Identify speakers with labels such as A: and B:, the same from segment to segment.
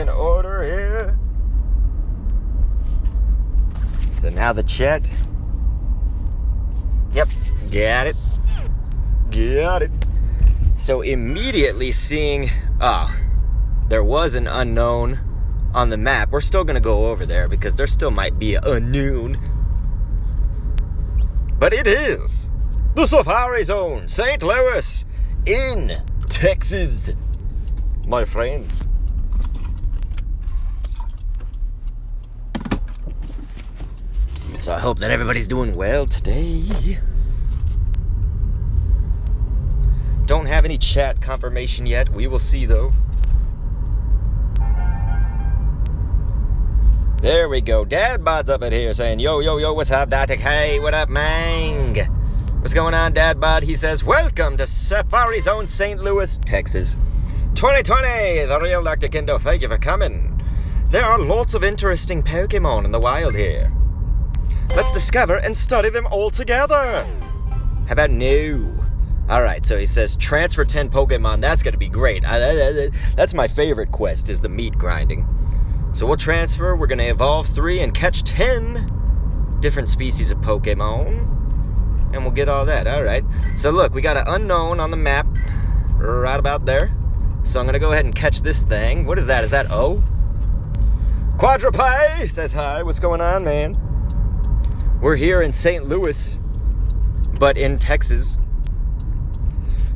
A: in order here. So now the chat. Yep, got it. Got it. So immediately seeing, there was an unknown on the map. We're still going to go over there because there still might be an unknown. But it is the Safari Zone, St. Louis, in Texas, my friends. So I hope that everybody's doing well today. Don't have any chat confirmation yet. We will see, though. There we go. Dad Bod's up in here saying, yo, yo, yo, what's up, Datic? Hey, what up, Mang? What's going on, Dad Bod? He says, welcome to Safari Zone, St. Louis, Texas. 2020, the real Dr. Kendo, thank you for coming. There are lots of interesting Pokemon in the wild here. Let's discover and study them all together. How about no? Alright, so he says, transfer 10 Pokemon. That's going to be great. That's my favorite quest, is the meat grinding. So we'll transfer, we're going to evolve 3 and catch 10 different species of Pokemon. And we'll get all that, alright. So look, we got an unknown on the map, right about there. So I'm going to go ahead and catch this thing. What is that? Is that O? Quadrupie says hi, what's going on, man? We're here in St. Louis, but in Texas.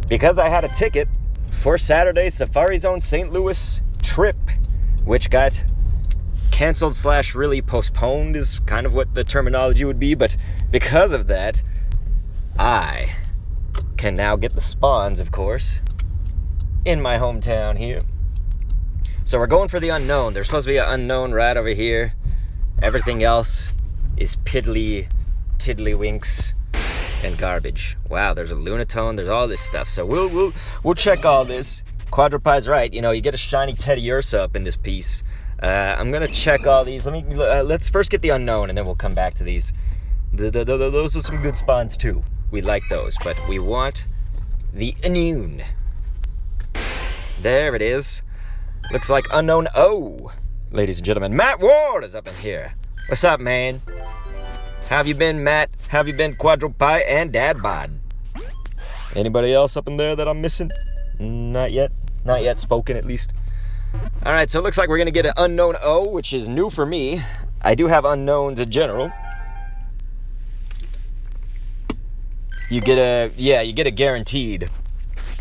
A: Because I had a ticket for Saturday's Safari Zone St. Louis trip, which got canceled / really postponed is kind of what the terminology would be, but because of that, I can now get the spawns, of course, in my hometown here. So we're going for the unknown. There's supposed to be an unknown right over here. Everything else is piddly, tiddlywinks, and garbage. Wow, there's a Lunatone, there's all this stuff. So we'll check all this. Quadrupie's right. You know, you get a shiny Teddiursa up in this piece. I'm gonna check all these. Let's first get the unknown, and then we'll come back to these. Those are some good spawns too. We like those, but we want the unknown. There it is. Looks like unknown O, ladies and gentlemen. Matt Ward is up in here. What's up, man? How have you been, Matt? How have you been, Quadrupie and Dad Bod? Anybody else up in there that I'm missing? Not yet. Not yet spoken, at least. Alright, so it looks like we're going to get an unknown O, which is new for me. I do have unknowns in general. You get a guaranteed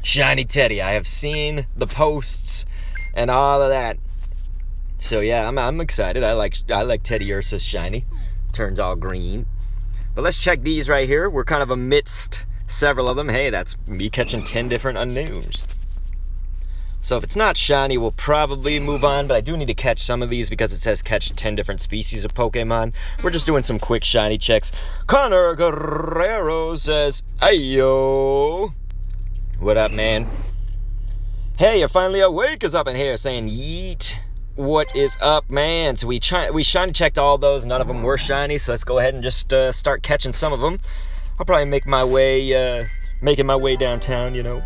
A: shiny Teddy. I have seen the posts and all of that. So yeah, I'm excited. I like Teddiursa's shiny. Turns all green. But let's check these right here. We're kind of amidst several of them. Hey, that's me catching 10 different unknowns. So if it's not shiny, we'll probably move on, but I do need to catch some of these because it says catch 10 different species of Pokemon. We're just doing some quick shiny checks. Connor Guerrero says, "Ayo, what up, man? Hey, you're finally awake," is up in here saying, "Yeet. What is up, man?" So we shiny checked all those. None of them were shiny, so let's go ahead and just start catching some of them. I'll probably making my way downtown, you know.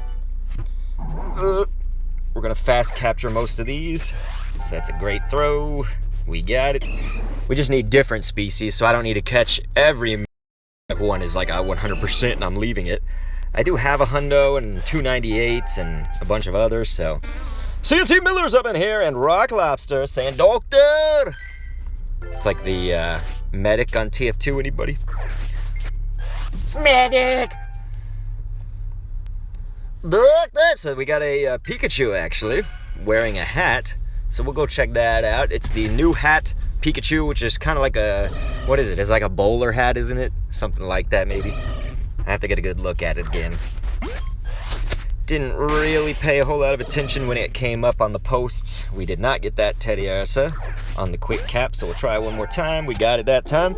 A: We're going to fast capture most of these. So that's a great throw. We got it. We just need different species, so I don't need to catch every one is like a 100% and I'm leaving it. I do have a hundo and 298s and a bunch of others, so. CNT Miller's up in here and Rock Lobster saying, "Doctor!" It's like the medic on TF2, anybody? Medic! So we got a Pikachu, actually, wearing a hat. So we'll go check that out. It's the new hat Pikachu, which is kind of like a, what is it? It's like a bowler hat, isn't it? Something like that, maybe. I have to get a good look at it again. Didn't really pay a whole lot of attention when it came up on the posts. We did not get that Teddiursa on the quick cap, so we'll try one more time. We got it that time.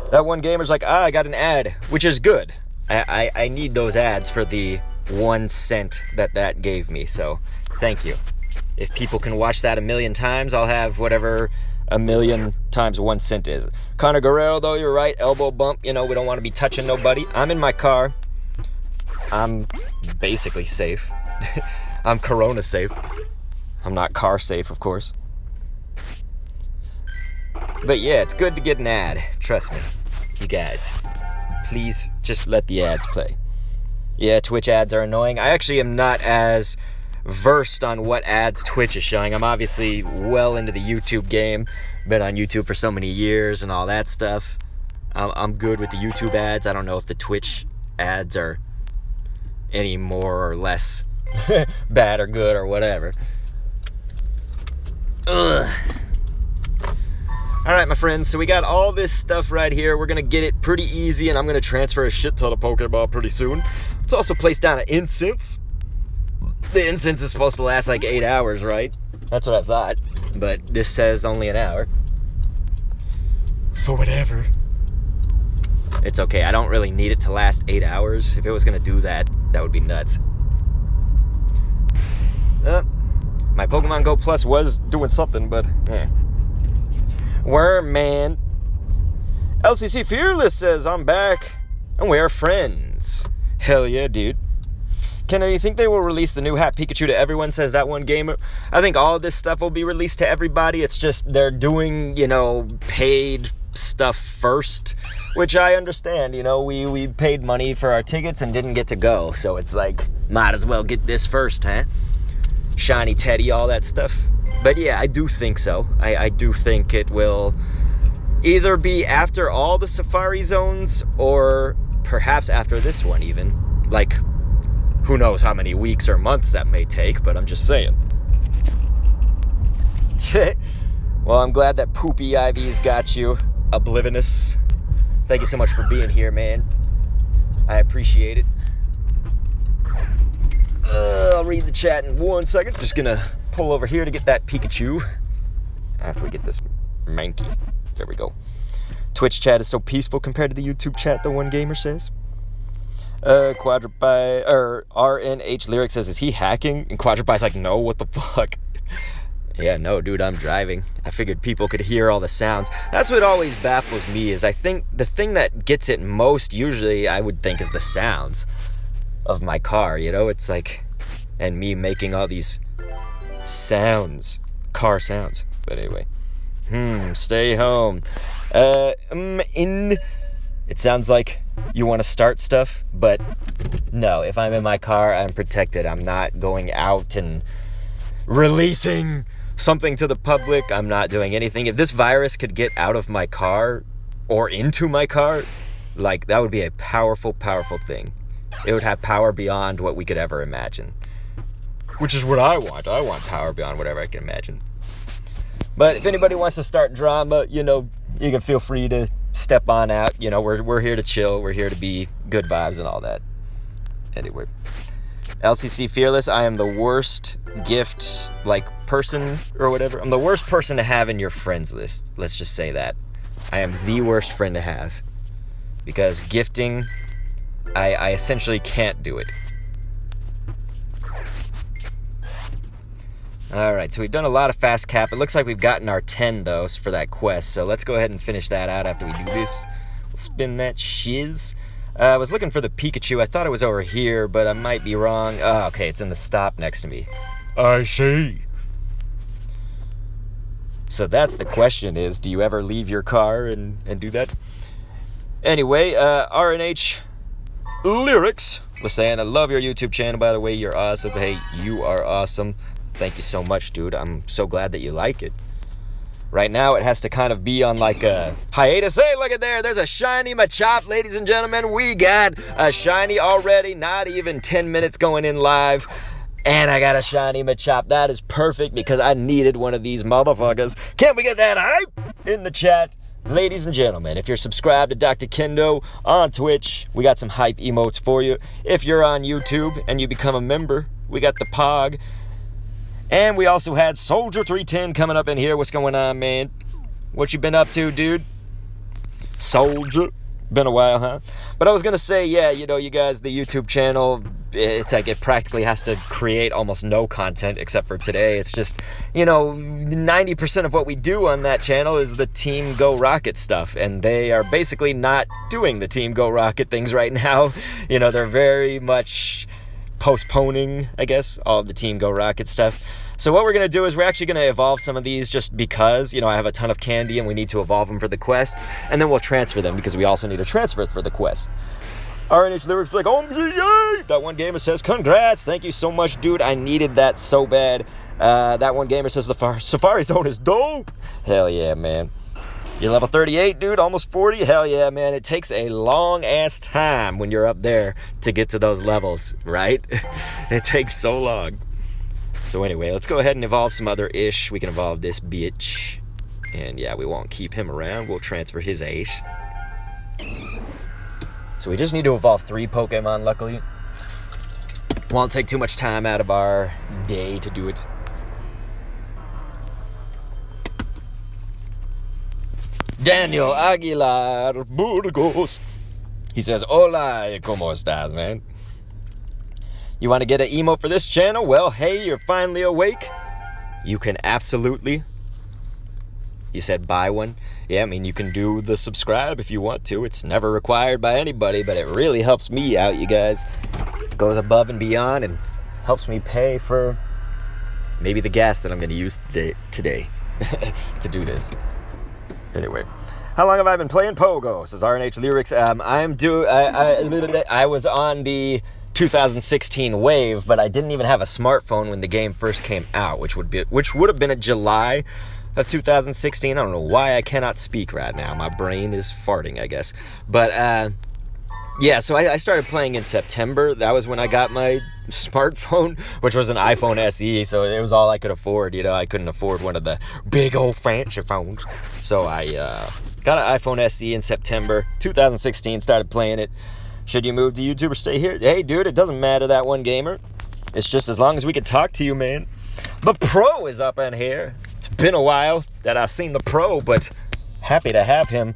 A: That one gamer's like, I got an ad, which is good. I need those ads for the 1 cent that gave me, so thank you. If people can watch that 1,000,000 times, I'll have whatever 1,000,000 times 1 cent is. Connor Guerrero, though, you're right. Elbow bump. You know, we don't want to be touching nobody. I'm in my car. I'm basically safe. I'm corona safe. I'm not car safe, of course. But yeah, it's good to get an ad. Trust me. You guys, please just let the ads play. Yeah, Twitch ads are annoying. I actually am not as versed on what ads Twitch is showing. I'm obviously well into the YouTube game. Been on YouTube for so many years and all that stuff. I'm good with the YouTube ads. I don't know if the Twitch ads are any more or less bad or good or whatever. Ugh. Alright, my friends, so we got all this stuff right here. We're going to get it pretty easy, and I'm going to transfer a shit ton of Pokeball pretty soon. Let's also place down an incense. The incense is supposed to last like 8 hours, right? That's what I thought. But this says only an hour. So whatever. It's okay. I don't really need it to last 8 hours. If it was going to do that, that would be nuts. My Pokemon Go Plus was doing something, but Worm man. LCC Fearless says, I'm back and we're friends. Hell yeah, dude. Ken, do you think they will release the new Hat Pikachu to everyone, says that one gamer? I think all of this stuff will be released to everybody. It's just they're doing, paid stuff first, which I understand. We paid money for our tickets and didn't get to go. So it's like, might as well get this first, huh? Shiny Teddy, all that stuff. But yeah, I do think so. I do think it will either be after all the Safari Zones or perhaps after this one even. Like, who knows how many weeks or months that may take, but I'm just saying. Well, I'm glad that Poopy Ivy's got you. Oblivious. Thank you so much for being here, man. I appreciate it. I'll read the chat in 1 second. Just gonna pull over here to get that Pikachu after we get this Mankey. There we go. Twitch chat is so peaceful compared to the YouTube chat, the one gamer says. Quadrupie, or RNH Lyric says, is he hacking? And Quadrupie's like, no, what the fuck? Yeah, no, dude, I'm driving. I figured people could hear all the sounds. That's what always baffles me, is I think the thing that gets it most usually, I would think, is the sounds of my car, It's like, and me making all these sounds, car sounds. But anyway, stay home. It sounds like you want to start stuff, but no, if I'm in my car, I'm protected. I'm not going out and releasing something to the public. I'm not doing anything. If this virus could get out of my car or into my car, like, that would be a powerful, powerful thing. It would have power beyond what we could ever imagine. Which is what I want. I want power beyond whatever I can imagine. But if anybody wants to start drama, you can feel free to step on out. We're here to chill. We're here to be good vibes and all that. Anyway. LCC Fearless, I am the worst gift, person or whatever. I'm the worst person to have in your friends list. Let's just say that. I am the worst friend to have. Because gifting, I essentially can't do it. Alright, so we've done a lot of fast cap. It looks like we've gotten our 10, though, for that quest. So let's go ahead and finish that out after we do this. We'll spin that shiz. I was looking for the Pikachu. I thought it was over here, but I might be wrong. Oh, okay, it's in the stop next to me. I see. So that's the question is, do you ever leave your car and do that? Anyway, RNH Lyrics was saying, I love your YouTube channel, by the way. You're awesome. Hey, you are awesome. Thank you so much, dude. I'm so glad that you like it. Right now, it has to kind of be on like a hiatus. Hey, look at there. There's a shiny Machop, ladies and gentlemen. We got a shiny already. Not even 10 minutes going in live. And I got a shiny Machop. That is perfect because I needed one of these motherfuckers. Can we get that hype in the chat? Ladies and gentlemen, if you're subscribed to Dr. Kendo on Twitch, we got some hype emotes for you. If you're on YouTube and you become a member, we got the Pog. And we also had Soldier 310 coming up in here. What's going on, man? What you been up to, dude? Soldier. Been a while, huh? But I was going to say, yeah, you guys, the YouTube channel, it's like it practically has to create almost no content except for today. It's just, 90% of what we do on that channel is the Team Go Rocket stuff. And they are basically not doing the Team Go Rocket things right now. They're very much postponing, I guess, all of the Team Go Rocket stuff. So what we're going to do is we're actually going to evolve some of these just because, I have a ton of candy and we need to evolve them for the quests. And then we'll transfer them because we also need to transfer for the quest. RNH Lyrics like, OMG, yay! That one gamer says, congrats. Thank you so much, dude. I needed that so bad. That one gamer says the Safari Zone is dope. Hell yeah, man. You're level 38, dude, almost 40. Hell yeah, man. It takes a long-ass time when you're up there to get to those levels, right? It takes so long. So anyway, let's go ahead and evolve some other ish. We can evolve this bitch. And yeah, we won't keep him around. We'll transfer his ace. So we just need to evolve 3 Pokemon, luckily. Won't take too much time out of our day to do it. Daniel Aguilar Burgos. He says, hola, ¿cómo estás, man? You want to get an emote for this channel? Well, hey, you're finally awake. You can absolutely. You said buy one? Yeah, I mean, you can do the subscribe if you want to. It's never required by anybody, but it really helps me out, you guys. It goes above and beyond and helps me pay for maybe the gas that I'm going to use today to do this. Anyway, how long have I been playing Pogo? Says RNH Lyrics. I was on the 2016 wave, but I didn't even have a smartphone when the game first came out, which would have been in July of 2016. I don't know why I cannot speak right now. My brain is farting, I guess. But yeah, so I started playing in September. That was when I got my smartphone, which was an iPhone SE, so it was all I could afford. I couldn't afford one of the big old fancy phones. So I got an iPhone SE in September 2016, started playing it. Should you move to YouTube or stay here? Hey, dude, it doesn't matter, that one gamer. It's just as long as we can talk to you, man. The Pro is up in here. It's been a while that I've seen the Pro, but happy to have him.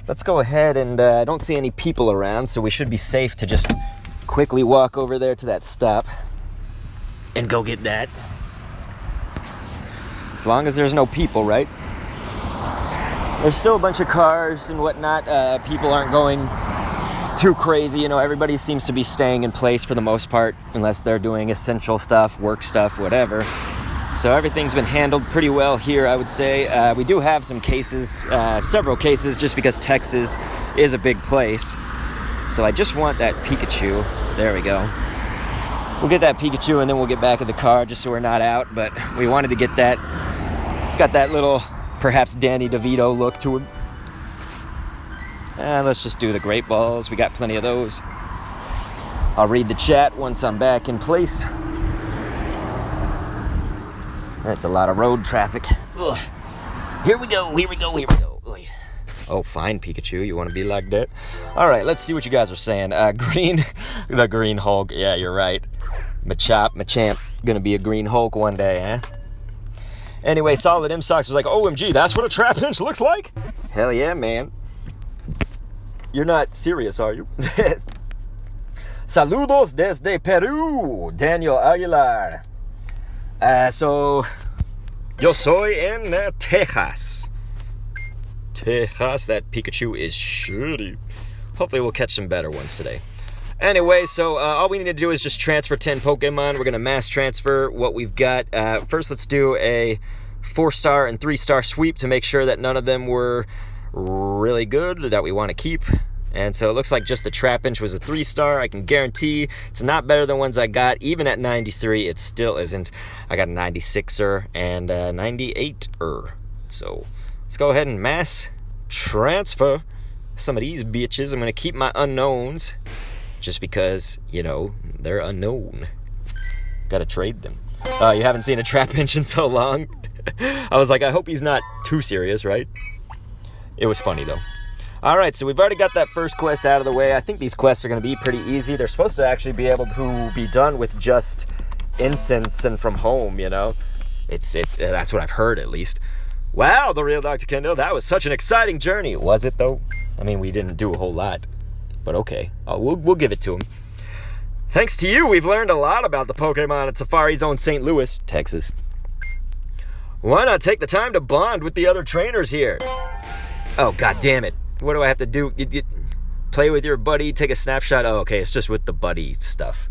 A: Let's go ahead and I don't see any people around, so we should be safe to just quickly walk over there to that stop and go get that. As long as there's no people, right? There's still a bunch of cars and whatnot. People aren't going too crazy. Everybody seems to be staying in place for the most part, unless they're doing essential stuff, work stuff, whatever. So everything's been handled pretty well here, I would say. We do have some cases, several cases, just because Texas is a big place. So I just want that Pikachu. There we go. We'll get that Pikachu and then we'll get back in the car just so we're not out. But we wanted to get that. It's got that little, perhaps Danny DeVito look to him. Let's just do the Great Balls. We got plenty of those. I'll read the chat once I'm back in place. That's a lot of road traffic. Ugh. Here we go. Oh, fine, Pikachu. You want to be like that? All right, let's see what you guys are saying. The Green Hulk. Yeah, you're right. Machamp. Gonna be a Green Hulk one day, eh? Anyway, Solid M Sox was like, OMG, that's what a trap inch looks like? Hell yeah, man. You're not serious, are you? Saludos desde Peru, Daniel Aguilar. So, yo soy en Texas. That Pikachu is shitty. Hopefully we'll catch some better ones today. Anyway, so all we need to do is just transfer 10 Pokemon. We're going to mass transfer what we've got. First, let's do a 4-star and 3-star sweep to make sure that none of them were really good that we want to keep. And so it looks like just the Trapinch was a 3-star. I can guarantee it's not better than ones I got. Even at 93, it still isn't. I got a 96er and a 98er. So let's go ahead and mass transfer some of these bitches. I'm going to keep my unknowns just because, they're unknown. Got to trade them. You haven't seen a Trapinch in so long. I was like, I hope he's not too serious, right? It was funny, though. Alright, so we've already got that first quest out of the way. I think these quests are going to be pretty easy. They're supposed to actually be able to be done with just incense and from home, That's what I've heard, at least. Wow, the real Dr. Kendall, that was such an exciting journey. Was it, though? I mean, we didn't do a whole lot. But okay, we'll give it to him. Thanks to you, we've learned a lot about the Pokemon at Safari Zone St. Louis, Texas. Why not take the time to bond with the other trainers here? Oh, god damn it. What do I have to do? Play with your buddy, take a snapshot? Oh, okay, it's just with the buddy stuff.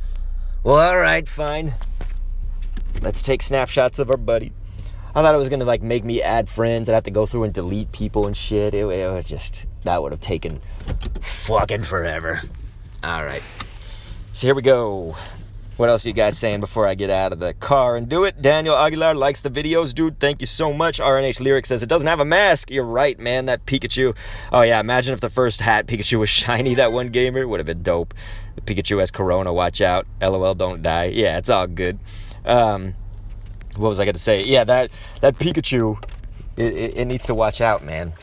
A: Well, alright, fine. Let's take snapshots of our buddy. I thought it was going to like make me add friends. I'd have to go through and delete people and shit. It was just, that would have taken fucking forever. All right. So here we go. What else are you guys saying before I get out of the car and do it? Daniel Aguilar likes the videos, dude. Thank you so much. RNH Lyric says it doesn't have a mask. You're right, man. That Pikachu. Oh, yeah. Imagine if the first hat Pikachu was shiny, that one gamer. It would have been dope. The Pikachu has Corona. Watch out. LOL, don't die. Yeah, it's all good. What was I going to say? Yeah, that Pikachu, it needs to watch out, man.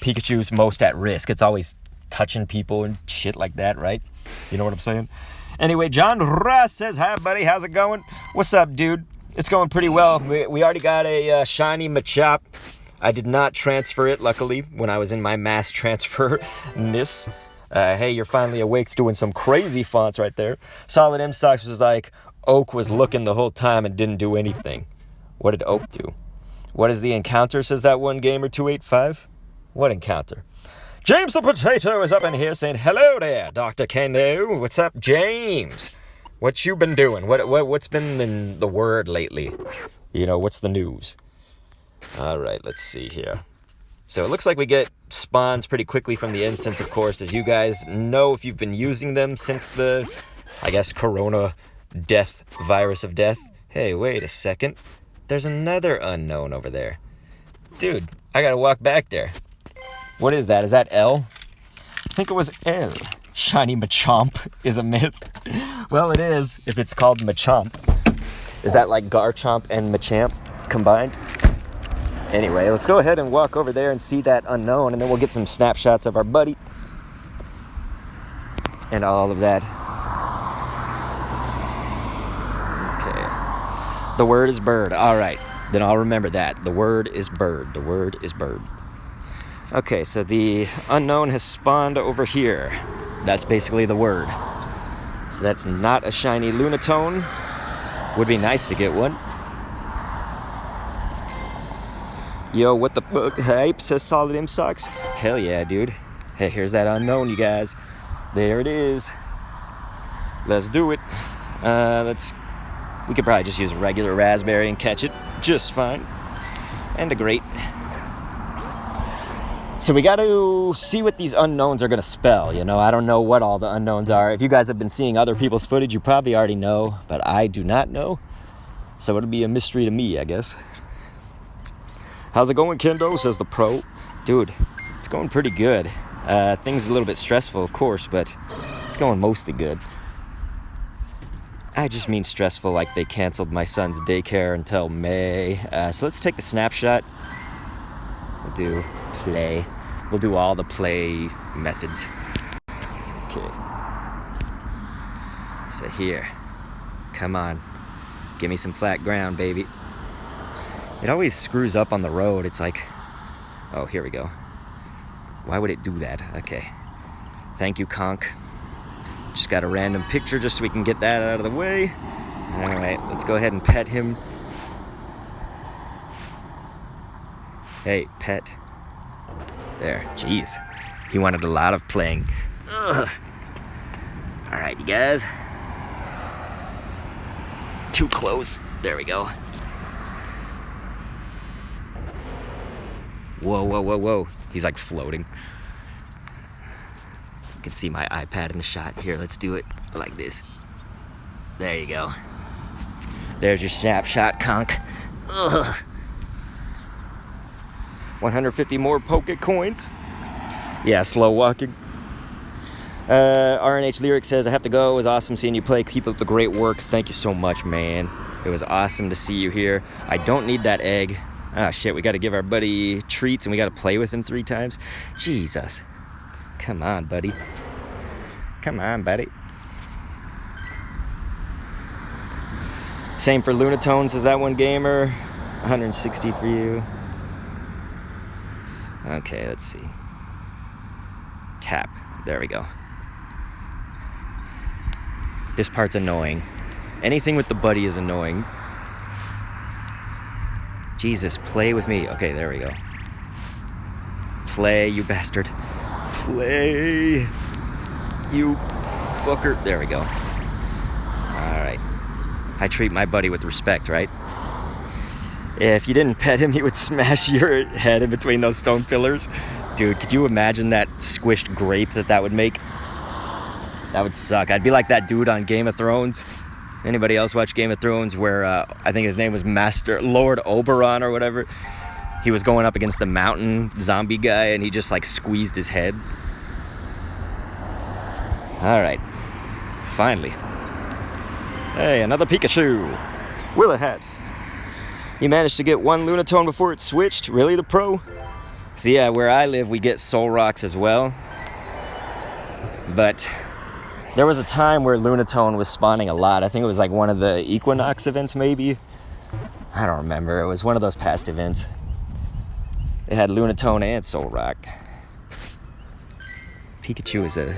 A: Pikachu's most at risk. It's always touching people and shit like that, right? You know what I'm saying? Anyway, John Ross says, hi, buddy. How's it going? What's up, dude? It's going pretty well. We already got a shiny Machop. I did not transfer it, luckily, when I was in my mass transfer-ness. Hey, you're finally awake doing some crazy fonts right there. Solid M Stocks was like, Oak was looking the whole time and didn't do anything. What did Oak do? What is the encounter, says that one gamer 285? What encounter? James the Potato is up in here saying, hello there, Dr. Kendo. What's up, James? What you been doing? What's been in the word lately? You know, what's the news? All right, let's see here. So it looks like we get spawns pretty quickly from the instance, of course, as you guys know if you've been using them since the, I guess, Corona death, virus of death. Hey, wait a second. There's another unknown over there. Dude, I gotta walk back there. What is that? Is that L? I think it was L. Shiny Machop is a myth. Well, it is, if it's called Machop. Is that like Garchomp and Machamp combined? Anyway, let's go ahead and walk over there and see that unknown, and then we'll get some snapshots of our buddy. And all of that. Okay. The word is bird. All right. Then I'll remember that. The word is bird. The word is bird. Okay, so the unknown has spawned over here. That's basically the word. So that's not a shiny Lunatone. Would be nice to get one. Yo, what the fuck hype, says Solid M Socks. Hell yeah, dude. Hey, here's that unknown, you guys. There it is. Let's do it. We could probably just use a regular raspberry and catch it just fine. And a great. So we got to see what these unknowns are going to spell, you know. I don't know what all the unknowns are. If you guys have been seeing other people's footage, you probably already know, but I do not know. So it'll be a mystery to me, I guess. How's it going, Kendo, says the pro. Dude, it's going pretty good. Things a little bit stressful, of course, but it's going mostly good. I just mean stressful like they canceled my son's daycare until May. So let's take the snapshot. We'll do play. We'll do all the play methods. Okay. So here. Come on. Give me some flat ground, baby. It always screws up on the road. It's like, oh, here we go. Why would it do that? Okay. Thank you, Conk. Just got a random picture just so we can get that out of the way. All right, let's go ahead and pet him. Hey, pet. There, jeez. He wanted a lot of playing. Ugh. All right, you guys. Too close. There we go. Whoa, whoa, whoa, whoa. He's like floating. You can see my iPad in the shot. Here, let's do it like this. There you go. There's your snapshot, Conk. Ugh. 150 more Poke coins. Yeah, slow walking. RNH Lyric says, I have to go. It was awesome seeing you play. Keep up the great work. Thank you so much, man. It was awesome to see you here. I don't need that egg. Ah, shit, we got to give our buddy treats and we got to play with him 3 times. Jesus. Come on, buddy. Come on, buddy. Same for Lunatones as that one gamer. 160 for you. Okay, let's see. Tap. There we go. This part's annoying. Anything with the buddy is annoying. Jesus, play with me. Okay, there we go. Play, you bastard. Play. You fucker. There we go. Alright. I treat my buddy with respect, right? If you didn't pet him, he would smash your head in between those stone pillars. Dude, could you imagine that squished grape that would make? That would suck. I'd be like that dude on Game of Thrones. Anybody else watch Game of Thrones where I think his name was Lord Oberon or whatever? He was going up against the mountain zombie guy and he just like squeezed his head. All right. Finally. Hey, another Pikachu. Willa hat. You managed to get one Lunatone before it switched? Really, the pro? So yeah, where I live, we get Soul Rocks as well. But there was a time where Lunatone was spawning a lot. I think it was like one of the Equinox events, maybe. I don't remember. It was one of those past events. It had Lunatone and Soul Rock. Pikachu is a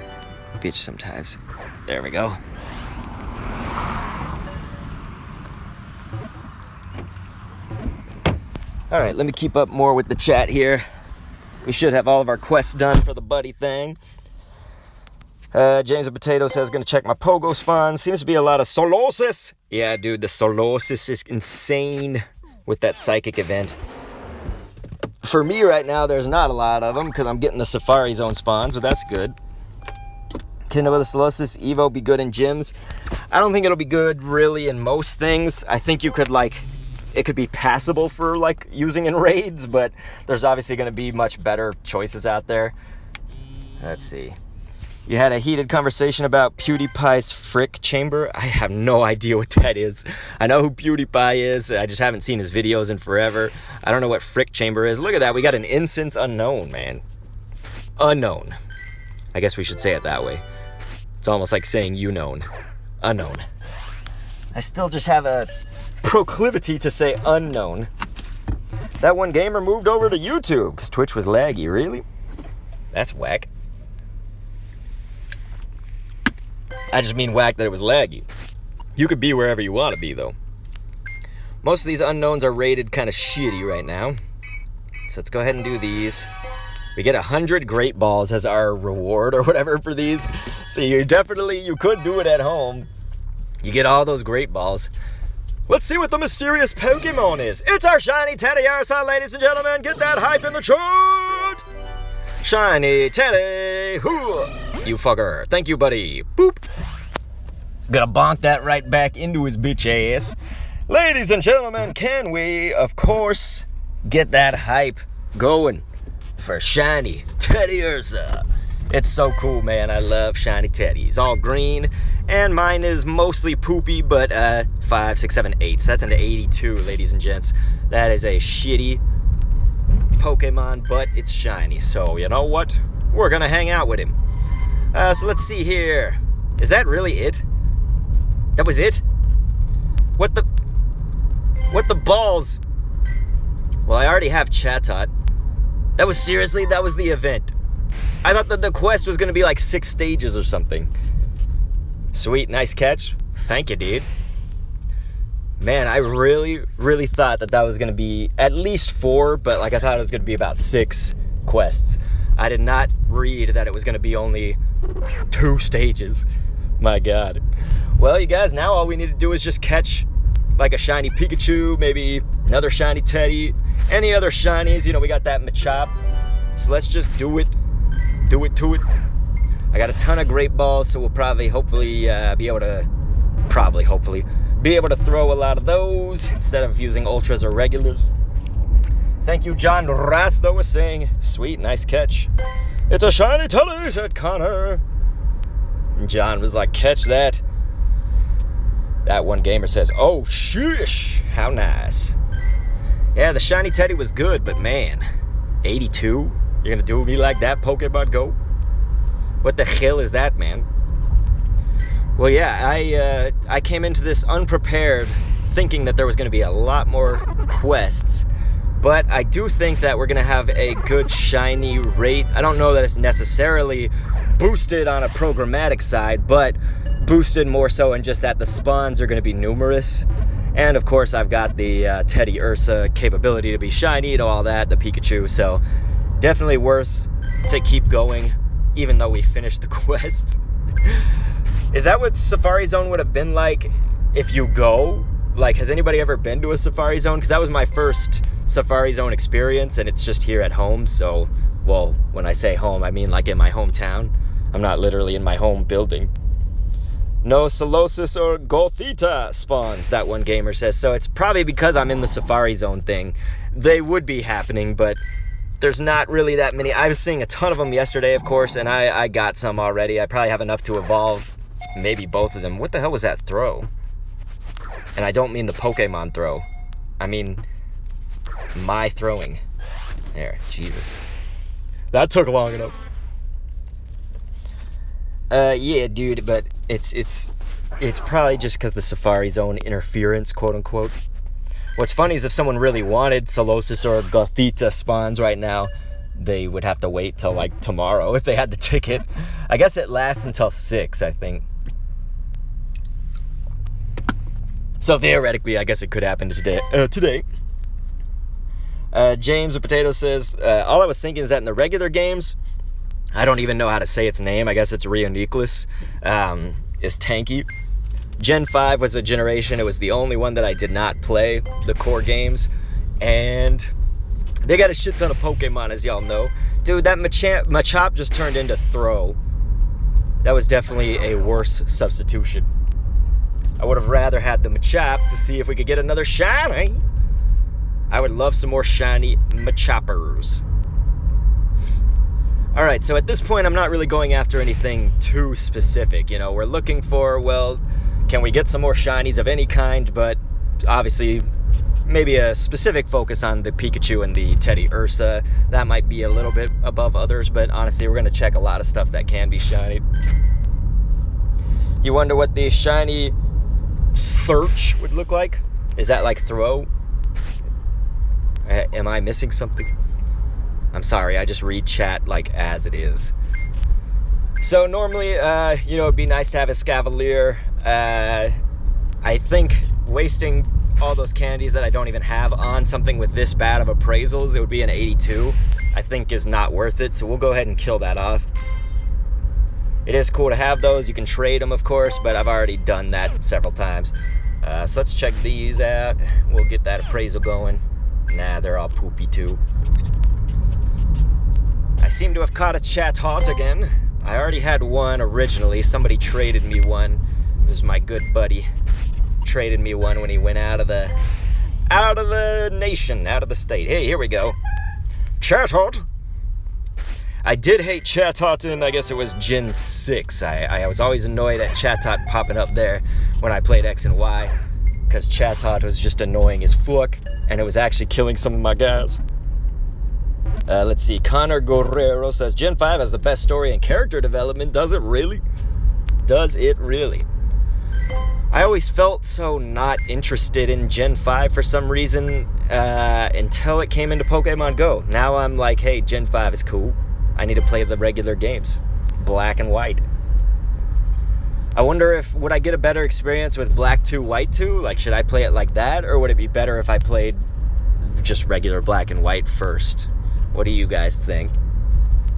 A: bitch sometimes. There we go. All right, let me keep up more with the chat here. We should have all of our quests done for the buddy thing. James of Potato says, gonna check my Pogo spawn. Seems to be a lot of Solosis. Yeah, dude, the Solosis is insane with that psychic event. For me right now, there's not a lot of them because I'm getting the Safari Zone spawns, so that's good. Can the Solosis Evo be good in gyms? I don't think it'll be good really in most things. I think you could it could be passable for like using in raids, but there's obviously going to be much better choices out there. Let's see. You had a heated conversation about PewDiePie's Frick Chamber. I have no idea what that is. I know who PewDiePie is. I just haven't seen his videos in forever. I don't know what Frick Chamber is. Look at that. We got an instance unknown, man. Unknown. I guess we should say it that way. It's almost like saying Unown. Unknown. I still just have a proclivity to say unknown. That one gamer moved over to YouTube because Twitch was laggy. Really? That's whack. I just mean whack that it was laggy. You could be wherever you want to be, though. Most of these unknowns are rated kind of shitty right now. So let's go ahead and do these. We get 100 Great Balls as our reward or whatever for these. So you could do it at home. You get all those Great Balls. Let's see what the mysterious Pokemon is. It's our shiny Teddiursa, ladies and gentlemen. Get that hype in the chat. Shiny Teddy. Hoo. You fucker. Thank you, buddy. Boop. Gonna bonk that right back into his bitch ass. Ladies and gentlemen, can we, of course, get that hype going for shiny Teddiursa? It's so cool, man. I love shiny Teddy. He's all green. And mine is mostly poopy, but 5, 6, 7, 8. So that's an 82, ladies and gents. That is a shitty Pokemon, but it's shiny. So, you know what? We're going to hang out with him. So let's see here. Is that really it? That was it? What the balls? Well, I already have Chatot. That was the event. I thought that the quest was going to be like 6 stages or something. Sweet, nice catch. Thank you, dude. Man, I really, really thought that was going to be at least 4, but I thought it was going to be about 6 quests. I did not read that it was going to be only 2 stages. My God. Well, you guys, now all we need to do is just catch like a shiny Pikachu, maybe another shiny Teddy, any other shinies. We got that Machop. So let's just do it. Do it to it. I got a ton of Great Balls, so we'll hopefully be able to throw a lot of those instead of using Ultras or Regulars. Thank you, John Rasto was saying, sweet, nice catch. It's a shiny Teddy, said Connor. And John was like, catch that. That one gamer says, oh, shish, how nice. Yeah, the shiny Teddy was good, but man, 82? You're going to do me like that, Pokemon Go? What the hell is that, man? Well, yeah, I came into this unprepared, thinking that there was going to be a lot more quests, but I do think that we're going to have a good shiny rate. I don't know that it's necessarily boosted on a programmatic side, but boosted more so in just that the spawns are going to be numerous. And of course, I've got the Teddiursa capability to be shiny, all that, the Pikachu, so definitely worth to keep going. Even though we finished the quest. Is that what Safari Zone would have been like if you go, like, has anybody ever been to a Safari Zone? Because that was my first Safari Zone experience, and it's just here at home. So, well, when I say home, I mean like in my hometown. I'm not literally in my home building. No Solosis or Gothita spawns, that one gamer says. So it's probably because I'm in the Safari Zone thing. They would be happening, but there's not really that many. I was seeing a ton of them yesterday, of course, and I got some already. I probably have enough to evolve maybe both of them. What the hell was that throw? And I don't mean the Pokemon throw. I mean my throwing. There, Jesus. That took long enough. Yeah, dude, but it's probably just because the Safari Zone interference, quote unquote. What's funny is if someone really wanted Solosis or Gothita spawns right now, they would have to wait till like tomorrow if they had the ticket. I guess it lasts until 6, I think. So theoretically, I guess it could happen today. James with Potato says, all I was thinking is that in the regular games, I don't even know how to say its name. I guess it's Rioniclus, is tanky. Gen 5 was a generation. It was the only one that I did not play, the core games. And they got a shit ton of Pokemon, as y'all know. Dude, that Machop just turned into Throw. That was definitely a worse substitution. I would have rather had the Machop to see if we could get another shiny. I would love some more shiny Machoppers. Alright, so at this point, I'm not really going after anything too specific. You know, we're looking for, well, can we get some more shinies of any kind? But obviously, maybe a specific focus on the Pikachu and the Teddiursa. That might be a little bit above others, but honestly, we're going to check a lot of stuff that can be shiny. You wonder what the shiny Search would look like? Is that like Throw? Am I missing something? I'm sorry, I just read chat like as it is. So normally, it'd be nice to have a Scavalier. I think wasting all those candies that I don't even have on something with this bad of appraisals, it would be an 82, I think is not worth it. So we'll go ahead and kill that off. It is cool to have those. You can trade them, of course, but I've already done that several times. So let's check these out. We'll get that appraisal going. Nah, they're all poopy too. I seem to have caught a Chatot again. I already had one originally. Somebody traded me one. It was my good buddy. Traded me one when he went out of the nation, out of the state. Hey, here we go. Chatot. I did hate Chatot in, I guess it was Gen 6. I was always annoyed at Chatot popping up there when I played X and Y, because Chatot was just annoying as fuck, and it was actually killing some of my guys. Let's see. Connor Guerrero says, Gen 5 has the best story and character development. Does it really? Does it really? I always felt so not interested in Gen 5 for some reason until it came into Pokemon Go. Now I'm like, hey, Gen 5 is cool. I need to play the regular games. Black and white. I wonder would I get a better experience with Black 2, White 2? Like, should I play it like that? Or would it be better if I played just regular Black and White first? What do you guys think?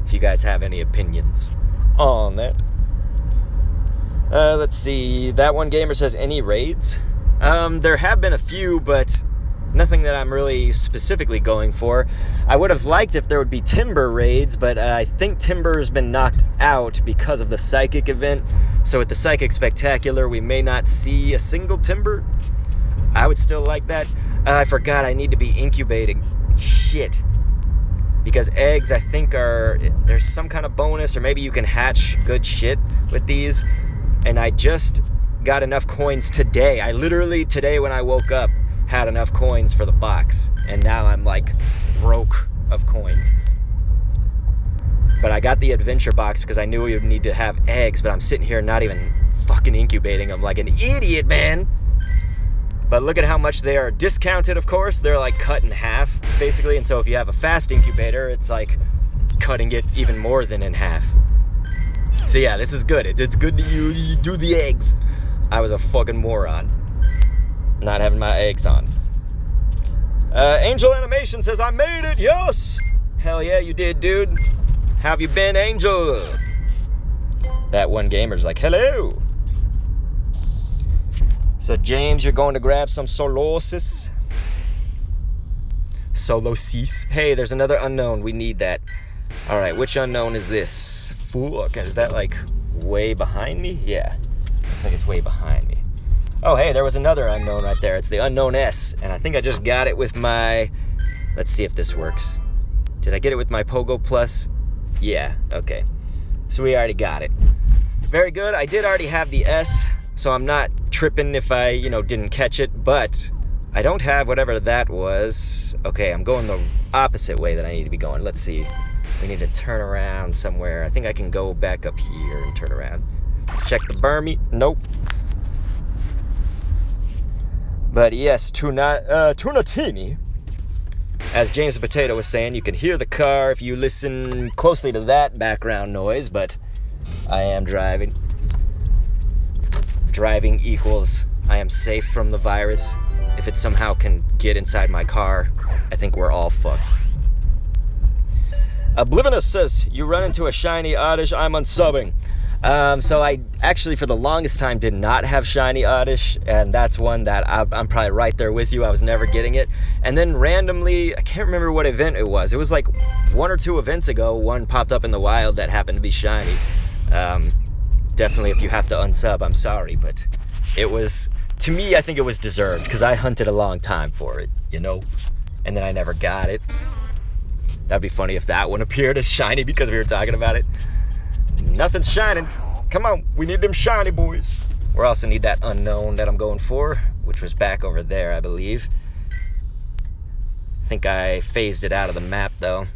A: If you guys have any opinions on that. Let's see. That one gamer says, any raids? There have been a few, but nothing that I'm really specifically going for. I would have liked if there would be Timber raids, but I think Timber has been knocked out because of the Psychic event. So with the Psychic Spectacular, we may not see a single Timber. I would still like that. I forgot I need to be incubating. Shit. Because eggs, I think, there's some kind of bonus, or maybe you can hatch good shit with these. And I just got enough coins today. I literally, today when I woke up, had enough coins for the box. And now I'm like broke of coins. But I got the adventure box because I knew we would need to have eggs, but I'm sitting here not even fucking incubating them like an idiot, man. But look at how much they are discounted, of course. They're like cut in half, basically. And so if you have a fast incubator, it's like cutting it even more than in half. So yeah, this is good. It's good to you do the eggs. I was a fucking moron. Not having my eggs on. Angel Animation says, I made it, yes! Hell yeah, you did, dude. How have you been, Angel? That one gamer's like, hello. So, James, you're going to grab some solosis. Solosis. Hey, there's another unknown. We need that. All right, which unknown is this? Fuck, is that like way behind me? Yeah, looks like it's way behind me. Oh, hey, there was another unknown right there. It's the unknown S, and I think I just got it with my... Let's see if this works. Did I get it with my Pogo Plus? Yeah, okay. So we already got it. Very good. I did already have the S, so I'm not tripping if I, didn't catch it, but I don't have whatever that was. Okay, I'm going the opposite way that I need to be going. Let's see. We need to turn around somewhere. I think I can go back up here and turn around. Let's check the Burmy. Nope. But yes, Tunatini. As James the Potato was saying, you can hear the car if you listen closely to that background noise, but I am driving. Driving equals I am safe from the virus. If it somehow can get inside my car, I think we're all fucked. Oblivious says, you run into a shiny Oddish, I'm unsubbing. So I actually, for the longest time, did not have shiny Oddish, and that's one that I'm probably right there with you. I was never getting it. And then randomly, I can't remember what event it was. It was like 1 or 2 events ago, one popped up in the wild that happened to be shiny. Definitely, if you have to unsub, I'm sorry, but it was, to me, I think it was deserved, because I hunted a long time for it, and then I never got it. That'd be funny if that one appeared as shiny because we were talking about it. Nothing's shining. Come on, we need them shiny boys. We also need that unknown that I'm going for, which was back over there, I believe. I think I phased it out of the map, though,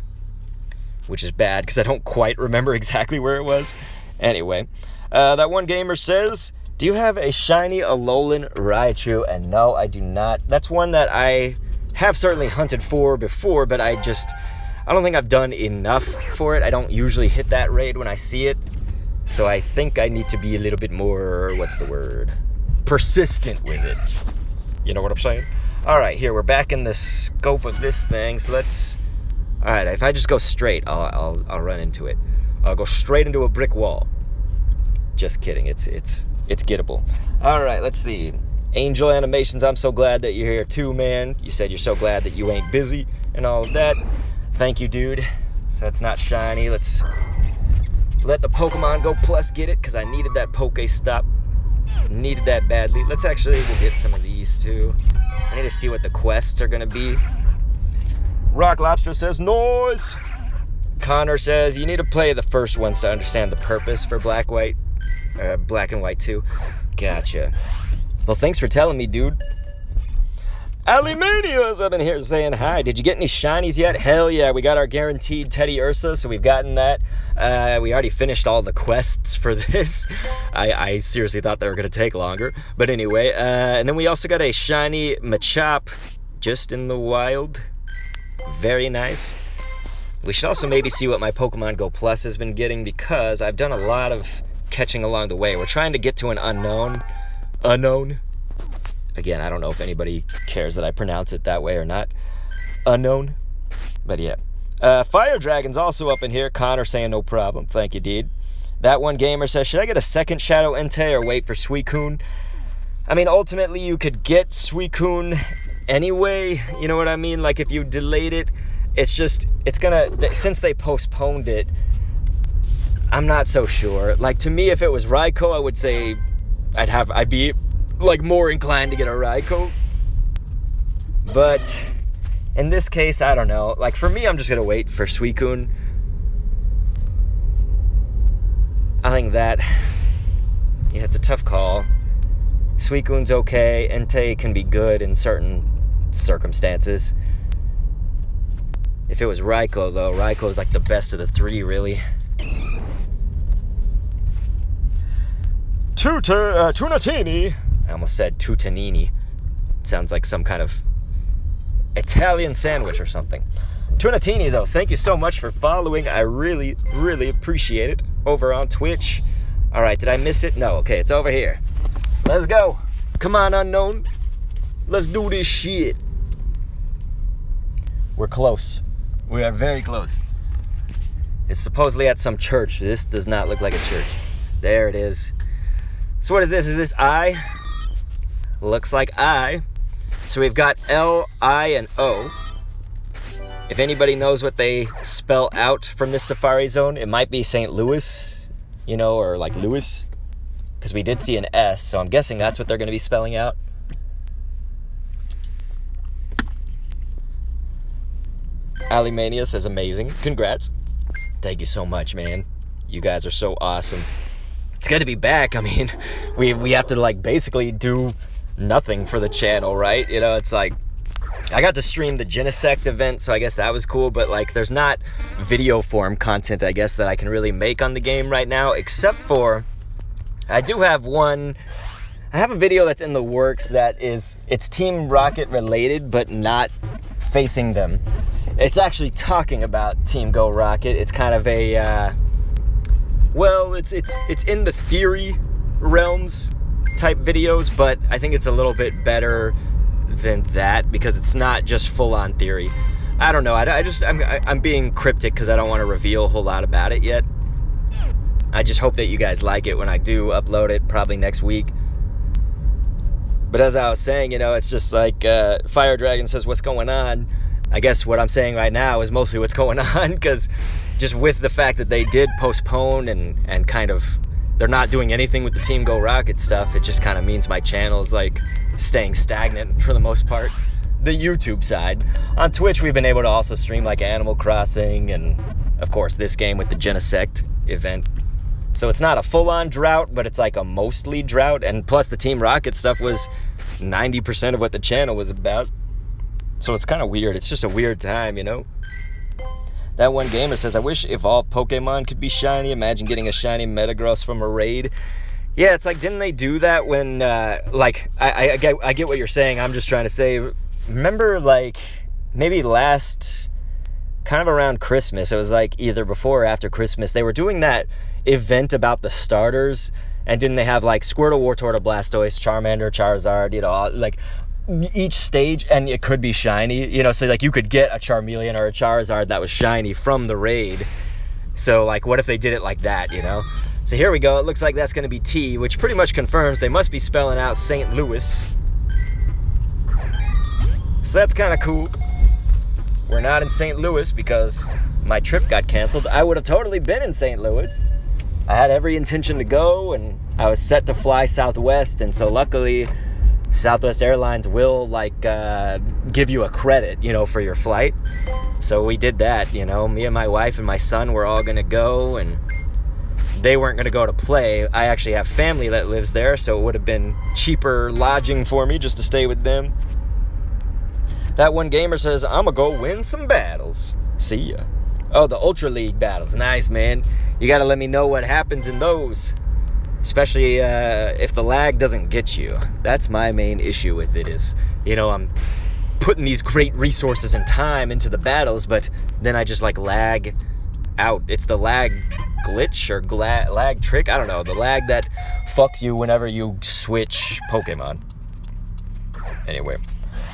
A: which is bad because I don't quite remember exactly where it was. Anyway, that one gamer says, do you have a shiny Alolan Raichu? And no, I do not. That's one that I have certainly hunted for before, but I don't think I've done enough for it. I don't usually hit that raid when I see it. So I think I need to be a little bit more, persistent with it. You know what I'm saying? All right, here, we're back in the scope of this thing. So all right, if I just go straight, I'll run into it. I'll go straight into a brick wall. Just kidding, it's gettable. All right, let's see. Angel Animations, I'm so glad that you're here too, man. You said you're so glad that you ain't busy and all of that. Thank you, dude. So that's not shiny. Let's let the Pokemon Go Plus get it, because I needed that Pokestop. Needed that badly. We'll get some of these, too. I need to see what the quests are going to be. Rock Lobster says, noise! Connor says, you need to play the first ones to understand the purpose for Black and White 2. Gotcha. Well, thanks for telling me, dude. Alimania's up in here saying hi. Did you get any shinies yet? Hell yeah, we got our guaranteed Teddiursa, so we've gotten that. We already finished all the quests for this. I seriously thought they were going to take longer. But anyway, and then we also got a shiny Machop just in the wild. Very nice. We should also maybe see what my Pokemon Go Plus has been getting, because I've done a lot of catching along the way. We're trying to get to an unknown. Again, I don't know if anybody cares that I pronounce it that way or not. Unknown. But yeah. Fire Dragon's also up in here. Connor saying no problem. Thank you, dude. That one gamer says, should I get a second Shadow Entei or wait for Suicune? I mean, ultimately, you could get Suicune anyway. You know what I mean? Like, if you delayed it, since they postponed it, I'm not so sure. Like, to me, if it was Raikou, I would say I'd be more inclined to get a Raikou. But in this case, I don't know. Like, for me, I'm just gonna wait for Suicune. I think it's a tough call. Suicune's okay. Entei can be good in certain circumstances. If it was Raikou, though, Raikou's like the best of the three, really. Tunatini. I almost said Tutanini. It sounds like some kind of Italian sandwich or something. Tunatini, though, thank you so much for following. I really, really appreciate it. Over on Twitch. All right, did I miss it? No, okay, it's over here. Let's go. Come on, unknown. Let's do this shit. We're close. We are very close. It's supposedly at some church. This does not look like a church. There it is. So what is this? Is this I? looks like I. So we've got L, I, and O. If anybody knows what they spell out from this Safari Zone, it might be St. Louis, or like Louis. Because we did see an S, so I'm guessing that's what they're going to be spelling out. Alimania says amazing. Congrats. Thank you so much, man. You guys are so awesome. It's good to be back. I mean, we have to basically do nothing for the channel, right? It's like I got to stream the Genesect event, so I guess that was cool, but there's not video form content, I guess, that I can really make on the game right now, except for I do have one. I have a video that's in the works it's Team Rocket related, but not facing them. It's actually talking about Team Go Rocket. It's kind of a, it's in the theory realms type videos, but I think it's a little bit better than that because it's not just full on theory. I don't know. I'm being cryptic because I don't want to reveal a whole lot about it yet. I just hope that you guys like it when I do upload it, probably next week. But as I was saying, it's just like Fire Dragon says, what's going on? I guess what I'm saying right now is mostly what's going on, because just with the fact that they did postpone and kind of, they're not doing anything with the Team Go Rocket stuff, it just kind of means my channel is staying stagnant for the most part. The YouTube side. On Twitch, we've been able to also stream Animal Crossing and, of course, this game with the Genesect event. So it's not a full-on drought, but it's a mostly drought, and plus the Team Rocket stuff was 90% of what the channel was about. So it's kind of weird. It's just a weird time, That one gamer says, I wish evolved Pokemon could be shiny. Imagine getting a shiny Metagross from a raid. Yeah, it's didn't they do that when, I get what you're saying. I'm just trying to say, remember, maybe last, kind of around Christmas, it was either before or after Christmas, they were doing that event about the starters, and didn't they have Squirtle, Wartortle, Blastoise, Charmander, Charizard, each stage, and it could be shiny, so you could get a Charmeleon or a Charizard that was shiny from the raid. So what if they did it like that, So here we go. It looks like that's going to be T, which pretty much confirms they must be spelling out St. Louis. So that's kind of cool. We're not in St. Louis because my trip got canceled. I would have totally been in St. Louis. I had every intention to go, and I was set to fly Southwest, and so luckily Southwest Airlines will give you a credit, for your flight. So we did that, me and my wife and my son were all gonna go, and they weren't gonna go to play. I actually have family that lives there, so it would have been cheaper lodging for me just to stay with them. That one gamer says, I'm gonna go win some battles. See ya. Oh, the Ultra League battles. Nice, man. You gotta let me know what happens in those. Especially if the lag doesn't get you. That's my main issue with it is, I'm putting these great resources and time into the battles, but then I just lag out. It's the lag glitch or lag trick. I don't know. The lag that fucks you whenever you switch Pokemon. Anyway.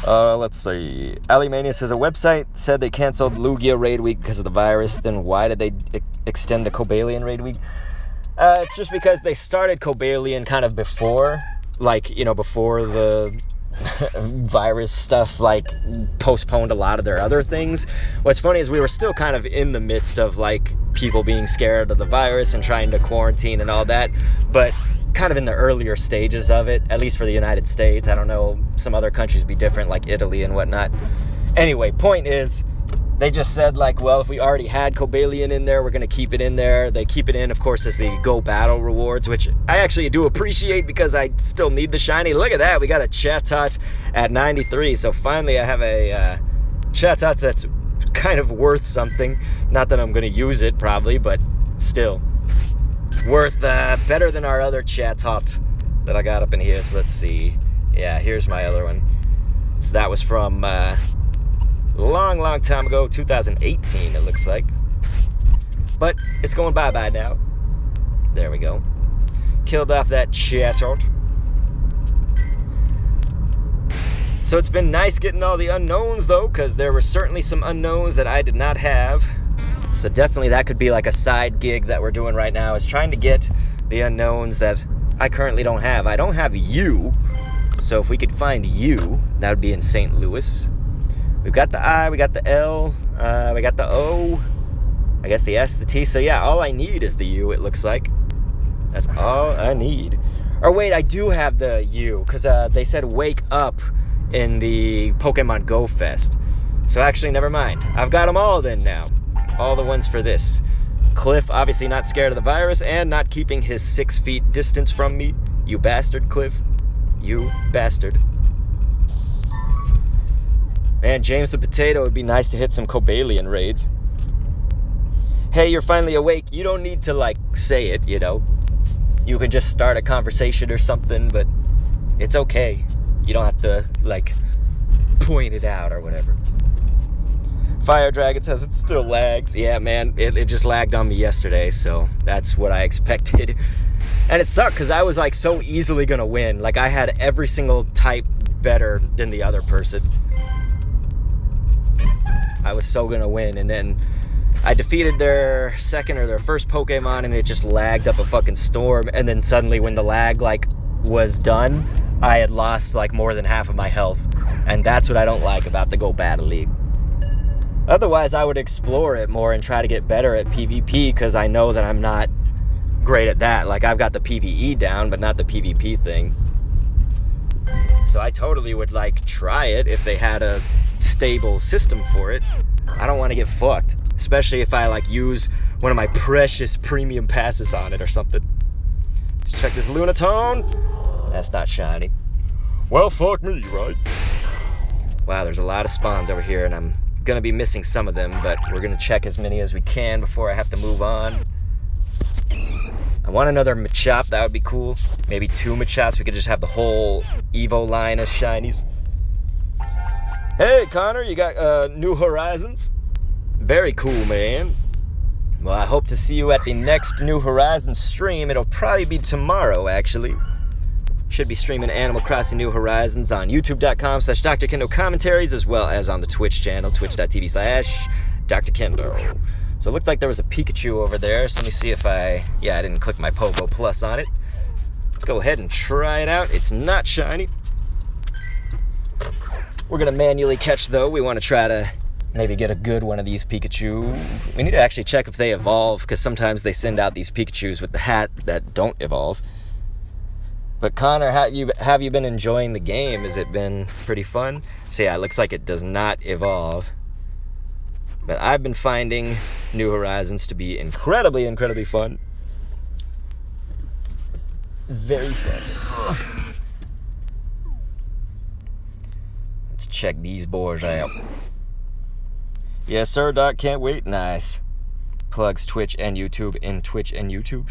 A: Let's see. Alimania says, a website said they canceled Lugia Raid Week because of the virus. Then why did they extend the Cobalion Raid Week? It's just because they started Cobalion kind of before, before the virus stuff, postponed a lot of their other things. What's funny is we were still kind of in the midst of, people being scared of the virus and trying to quarantine and all that, but kind of in the earlier stages of it, at least for the United States. I don't know, some other countries be different, like Italy and whatnot. Anyway, point is, they just said, well, if we already had Cobalion in there, we're going to keep it in there. They keep it in, of course, as the Go Battle rewards, which I actually do appreciate because I still need the shiny. Look at that. We got a Chatot at 93. So finally I have a Chatot that's kind of worth something. Not that I'm going to use it, probably, but still. Worth better than our other Chatot that I got up in here. So let's see. Yeah, here's my other one. So that was from... long time ago, 2018 it looks like, but it's going bye-bye now. There we go. Killed off that Chatot. So it's been nice getting all the unknowns though, because there were certainly some unknowns that I did not have. So definitely that could be a side gig that we're doing right now, is trying to get the unknowns that I currently don't have. I don't have you, So if we could find U, that would be in St. Louis. We've got the I, we got the L, we got the O, I guess the S, the T. So yeah, all I need is the U, it looks like. That's all I need. Or wait, I do have the U, because they said wake up in the Pokemon Go Fest. So actually, never mind. I've got them all then now. All the ones for this. Cliff, obviously not scared of the virus, and not keeping his 6 feet distance from me. You bastard, Cliff. You bastard. And James the Potato, it'd be nice to hit some Cobalion raids. Hey, you're finally awake. You don't need to, like, say it, you know. You can just start a conversation or something, but it's okay. You don't have to, like, point it out or whatever. Fire Dragon says it still lags. Yeah, man, it just lagged on me yesterday, so that's what I expected. And it sucked, because I was, like, so easily going to win. Like, I had every single type better than the other person. I was so going to win, and then I defeated their second or their first Pokemon, and it just lagged up a fucking storm, and then suddenly when the lag, like, was done, I had lost, like, more than half of my health, and that's what I don't like about the Go Battle League. Otherwise, I would explore it more and try to get better at PvP, because I know that I'm not great at that. Like, I've got the PvE down, but not the PvP thing. So I totally would, like, try it if they had a stable system for it. I don't want to get fucked, especially if I, like, use one of my precious premium passes on it or something. Let's check this Lunatone. That's not shiny. Well, fuck me, right? Wow, there's a lot of spawns over here, and I'm gonna be missing some of them, but we're gonna check as many as we can before I have to move on. I want another Machop. That would be cool. Maybe 2 Machops. We could just have the whole Evo line as shinies. Hey, Connor, you got New Horizons? Very cool, man. Well, I hope to see you at the next New Horizons stream. It'll probably be tomorrow, actually. Should be streaming Animal Crossing New Horizons on youtube.com/Dr. Kendo commentaries, as well as on the Twitch channel, twitch.tv/Dr. Kendo. So it looked like there was a Pikachu over there, so let me see if I didn't click my Pogo Plus on it. Let's go ahead and try it out. It's not shiny. We're going to manually catch, though. We want to try to maybe get a good one of these Pikachu. We need to actually check if they evolve, because sometimes they send out these Pikachus with the hat that don't evolve. But Connor, have you been enjoying the game? Has it been pretty fun? So yeah, it looks like it does not evolve. But I've been finding New Horizons to be incredibly, incredibly fun. Very fun. Let's check these boars out. Yes, sir, Doc. Can't wait. Nice. Plugs Twitch and YouTube in Twitch and YouTube.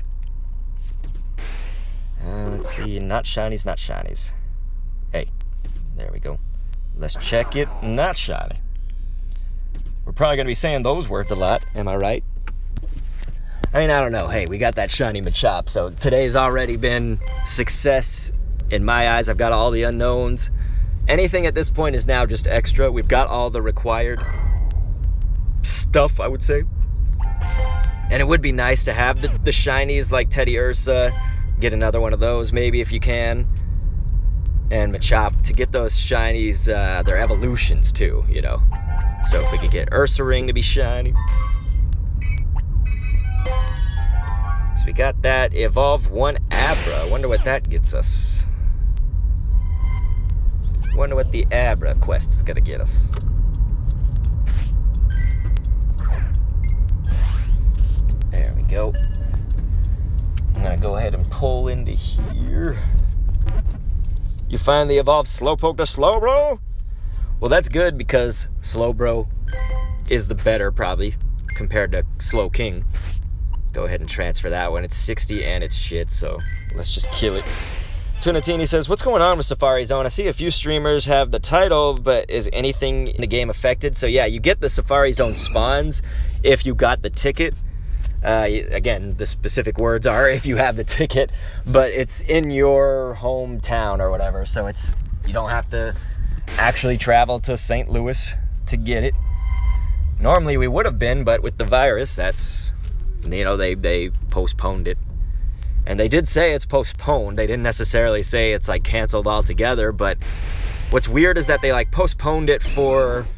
A: Let's see. Not shinies, not shinies. Hey, there we go. Let's check it. Not shiny. We're probably going to be saying those words a lot. Am I right? I mean, I don't know. Hey, we got that shiny Machop. So today's already been success in my eyes. I've got all the unknowns. Anything at this point is now just extra. We've got all the required stuff, I would say. And it would be nice to have the shinies like Teddiursa. Get another one of those maybe if you can. And Machop, to get those shinies, their evolutions too, you know. So if we could get Ursaring to be shiny. So we got that. Evolve 1 Abra. Wonder what that gets us. Wonder what the Abra quest is gonna get us. There we go. I'm gonna go ahead and pull into here. You finally evolved Slowpoke to Slowbro? Well, that's good because Slowbro is the better, probably, compared to Slowking. Go ahead and transfer that one. It's 60 and it's shit, so let's just kill it. Tunatini says, what's going on with Safari Zone? I see a few streamers have the title, but is anything in the game affected? So yeah, you get the Safari Zone spawns if you got the ticket. Again, the specific words are if you have the ticket, but it's in your hometown or whatever, so you don't have to actually travel to St. Louis to get it. Normally we would have been, but with the virus, that's, you know, they postponed it. And they did say it's postponed. They didn't necessarily say it's like canceled altogether, but what's weird is that they like postponed it for,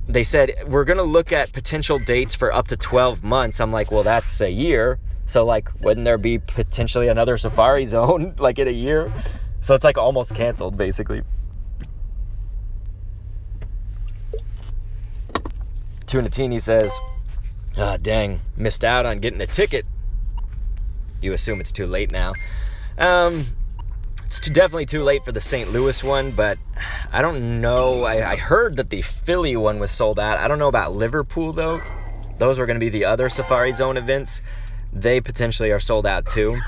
A: they said, we're going to look at potential dates for up to 12 months. I'm like, well, that's a year. So like, wouldn't there be potentially another Safari Zone like in a year? So it's like almost canceled basically. Tunatini says, dang, missed out on getting a ticket. You assume it's too late now. It's definitely too late for the St. Louis one, but I don't know. I heard that the Philly one was sold out. I don't know about Liverpool, though. Those were going to be the other Safari Zone events. They potentially are sold out, too.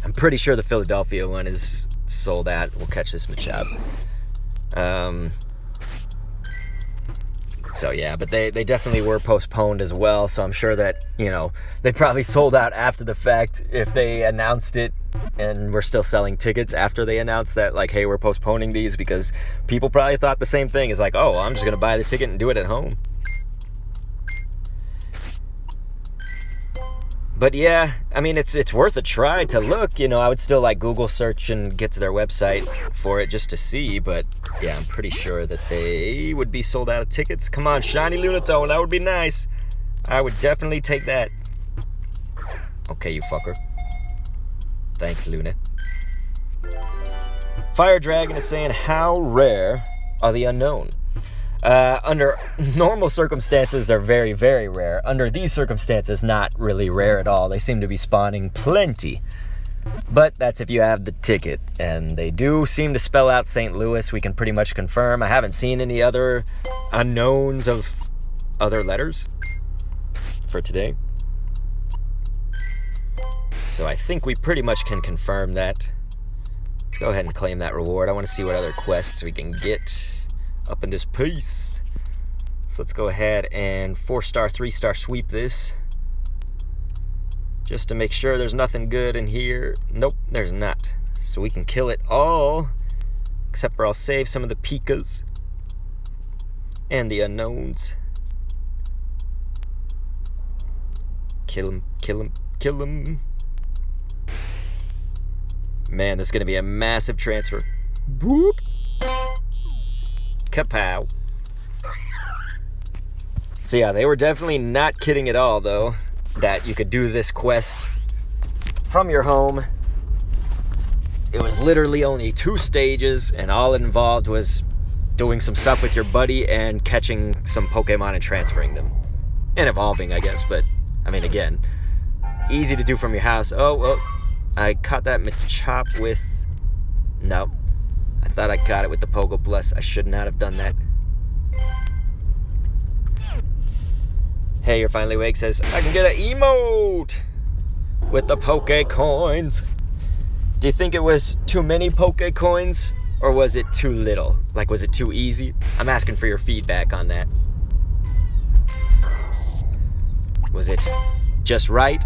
A: I'm pretty sure the Philadelphia one is sold out. We'll catch this Machop. So, yeah, but they definitely were postponed as well, so I'm sure that, you know, they probably sold out after the fact if they announced it and we're still selling tickets after they announced that, like, hey, we're postponing these, because people probably thought the same thing. It's like, oh, I'm just going to buy the ticket and do it at home. But yeah, I mean, it's worth a try to look. You know, I would still like Google search and get to their website for it just to see. But yeah, I'm pretty sure that they would be sold out of tickets. Come on, shiny Lunatone, that would be nice. I would definitely take that. Okay, you fucker. Thanks, Luna. Fire Dragon is saying, how rare are the Unown? Under normal circumstances, they're very, very rare. Under these circumstances, not really rare at all. They seem to be spawning plenty. But that's if you have the ticket. And they do seem to spell out St. Louis. We can pretty much confirm. I haven't seen any other unknowns of other letters for today. So I think we pretty much can confirm that. Let's go ahead and claim that reward. I want to see what other quests we can get up in this piece. So let's go ahead and 4-star, 3-star sweep this, just to make sure there's nothing good in here. Nope, there's not. So we can kill it all, except for I'll save some of the Pikas and the unknowns. Kill him, kill him, kill him. Man, this is going to be a massive transfer. Boop. Kapow. So yeah, they were definitely not kidding at all, though, that you could do this quest from your home. It was literally only 2 stages, and all it involved was doing some stuff with your buddy and catching some Pokemon and transferring them. And evolving, I guess, but, I mean, again, easy to do from your house. Oh, well, I caught that Machop with... No. I thought I got it with the Pogo Plus. I should not have done that. Hey, you're finally awake says, I can get an emote with the Poke Coins. Do you think it was too many Poke Coins, or was it too little? Like, was it too easy? I'm asking for your feedback on that. Was it just right?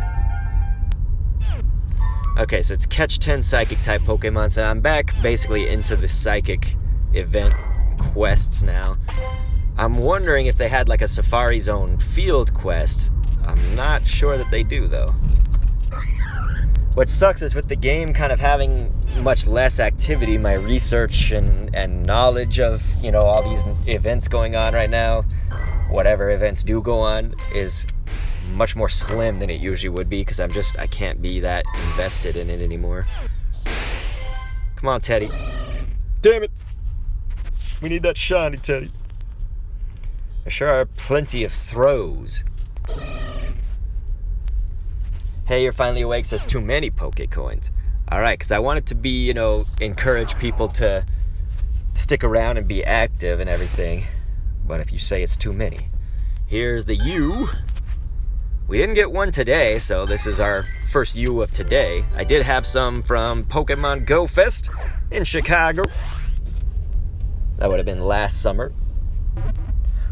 A: Okay, so it's catch 10 Psychic type Pokemon, so I'm back basically into the Psychic event quests now. I'm wondering if they had like a Safari Zone field quest. I'm not sure that they do, though. What sucks is with the game kind of having much less activity, my research and knowledge of, you know, all these events going on right now, whatever events do go on, is much more slim than it usually would be, because I can't be that invested in it anymore. Come on, Teddy. Damn it. We need that shiny Teddy. There sure are plenty of throws. Hey, you're finally awake says too many Poke Coins. Alright, because I want it to be, you know, encourage people to stick around and be active and everything. But if you say it's too many, here's the U. We didn't get one today, so this is our first U of today. I did have some from Pokemon Go Fest in Chicago. That would have been last summer.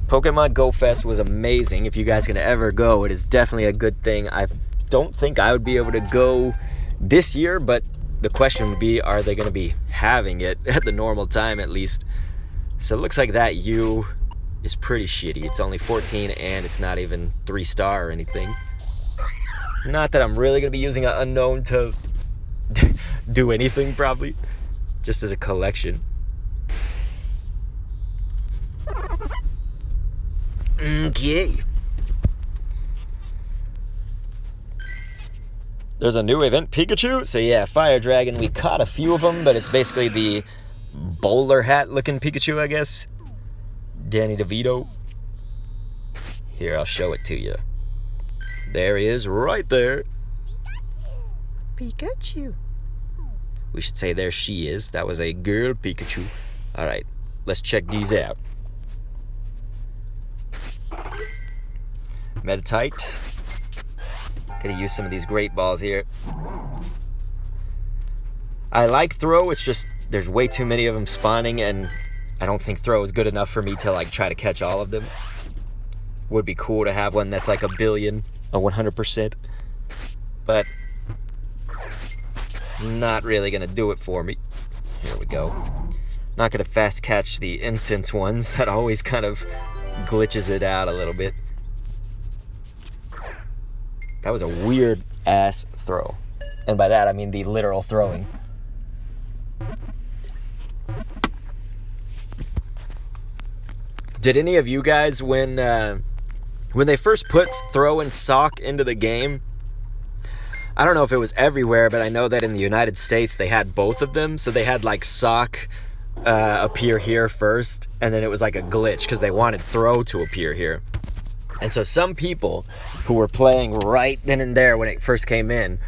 A: Pokemon Go Fest was amazing. If you guys can ever go, it is definitely a good thing. I don't think I would be able to go this year, but the question would be, are they going to be having it at the normal time at least? So it looks like that U is pretty shitty. It's only 14 and it's not even 3-star or anything. Not that I'm really going to be using an Unown to do anything, probably. Just as a collection. Okay. There's a new event, Pikachu. So yeah, Fire Dragon. We caught a few of them, but it's basically the bowler hat looking Pikachu, I guess. Danny DeVito. Here, I'll show it to you. There he is, right there. Pikachu. We should say there she is. That was a girl Pikachu. Alright, let's check these out. Meditite. Gotta use some of these great balls here. I like Throw, it's just there's way too many of them spawning, and I don't think Throw is good enough for me to like try to catch all of them. Would be cool to have one that's like a billion, a 100%, but not really gonna do it for me. Here we go. Not gonna fast catch the incense ones. That always kind of glitches it out a little bit. That was a weird ass throw. And by that I mean the literal throwing. Did any of you guys, when they first put Throw and Sock into the game, I don't know if it was everywhere, but I know that in the United States they had both of them. So they had like Sock appear here first, and then it was like a glitch because they wanted Throw to appear here. And so some people who were playing right then and there when it first came in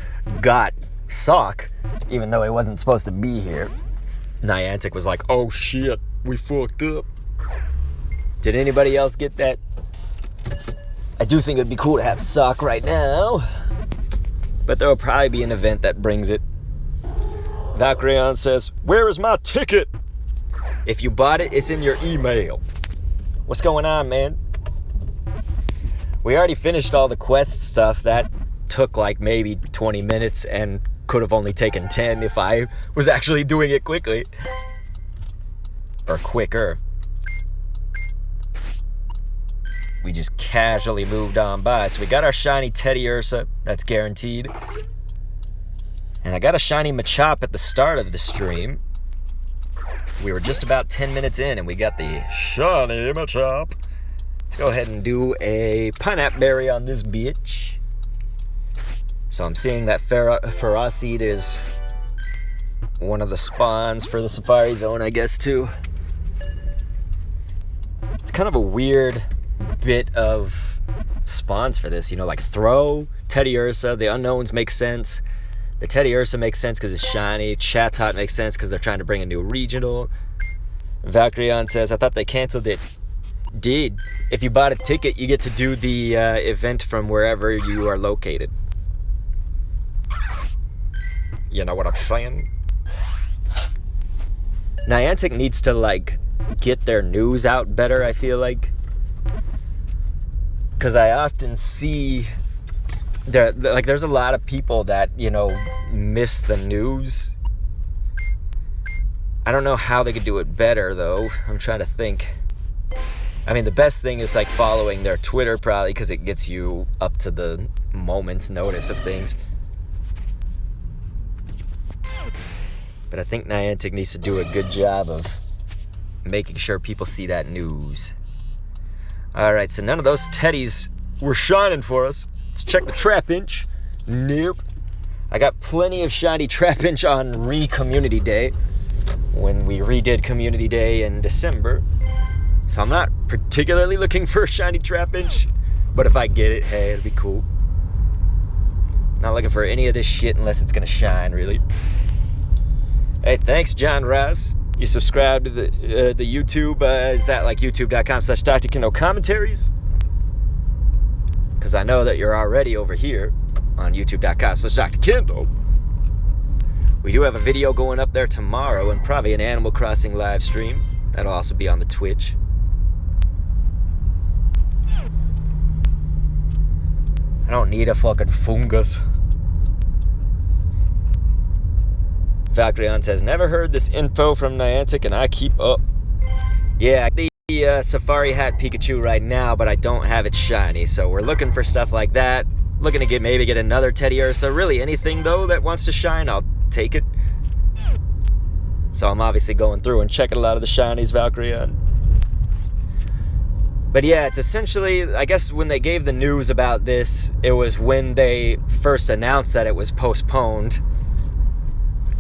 A: got Sock, even though it wasn't supposed to be here. Niantic was like, oh shit, we fucked up. Did anybody else get that? I do think it'd be cool to have Sock right now, but there will probably be an event that brings it. Valkyrion says, where is my ticket? If you bought it, it's in your email. What's going on, man? We already finished all the quest stuff. That took like maybe 20 minutes and could have only taken 10 if I was actually doing it quickly. Or quicker. We just casually moved on by. So we got our shiny Teddiursa. That's guaranteed. And I got a shiny Machop at the start of the stream. We were just about 10 minutes in and we got the shiny Machop. Let's go ahead and do a pineapple berry on this bitch. So I'm seeing that Ferocity is one of the spawns for the Safari Zone, I guess, too. It's kind of a weird bit of spawns for this, you know, like Throw, Teddiursa, the Unowns make sense. The Teddiursa makes sense because it's shiny. Chatot makes sense because they're trying to bring a new regional. Valkyrion says, I thought they canceled it. Did. If you bought a ticket, you get to do the event from wherever you are located. You know what I'm saying? Niantic needs to, like, get their news out better, I feel like. Because I often see there's a lot of people that, you know, miss the news. I don't know how they could do it better, though. I'm trying to think. I mean, the best thing is, like, following their Twitter, probably, because it gets you up to the moment's notice of things. But I think Niantic needs to do a good job of making sure people see that news. Alright, so none of those teddies were shining for us. Let's check the Trapinch. Nope. I got plenty of shiny Trapinch on Community Day, when we redid Community Day in December. So I'm not particularly looking for a shiny Trapinch, but if I get it, hey, it'll be cool. Not looking for any of this shit unless it's gonna shine, really. Hey, thanks, John Ross. You subscribe to the YouTube. Is that like youtube.com/Dr. Commentaries? Because I know that you're already over here on youtube.com/Dr. We do have a video going up there tomorrow and probably an Animal Crossing live stream. That'll also be on the Twitch. I don't need a fucking fungus. Valkyrion says, never heard this info from Niantic and I keep up. Yeah, the Safari Hat Pikachu right now, but I don't have it shiny, so we're looking for stuff like that. Looking to maybe get another Teddiursa. Really anything, though, that wants to shine, I'll take it. So I'm obviously going through and checking a lot of the shinies Valkyrie on. But yeah, it's essentially, I guess when they gave the news about this, it was when they first announced that it was postponed.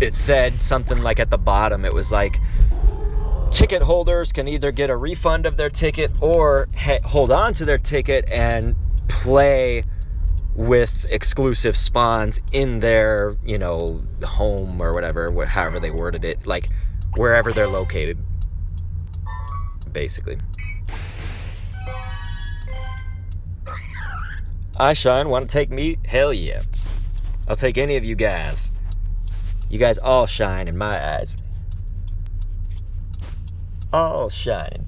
A: It said something like at the bottom, it was like, ticket holders can either get a refund of their ticket or hold on to their ticket and play with exclusive spawns in their, home or whatever, however they worded it, like wherever they're located, basically. I shine, want to take me? Hell yeah. I'll take any of you guys. You guys all shine in my eyes. All shining.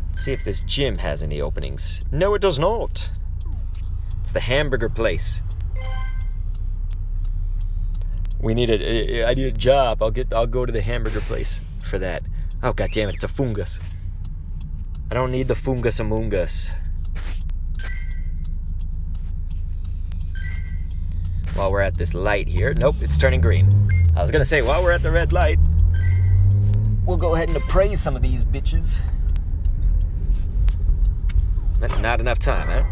A: Let's see if this gym has any openings. No, it does not. It's the hamburger place. I need a job. I'll go to the hamburger place for that. Oh, god damn it, it's a fungus. I don't need the fungus among us. While we're at this light here. Nope, it's turning green. I was gonna say, while we're at the red light, we'll go ahead and appraise some of these bitches. Not enough time, huh?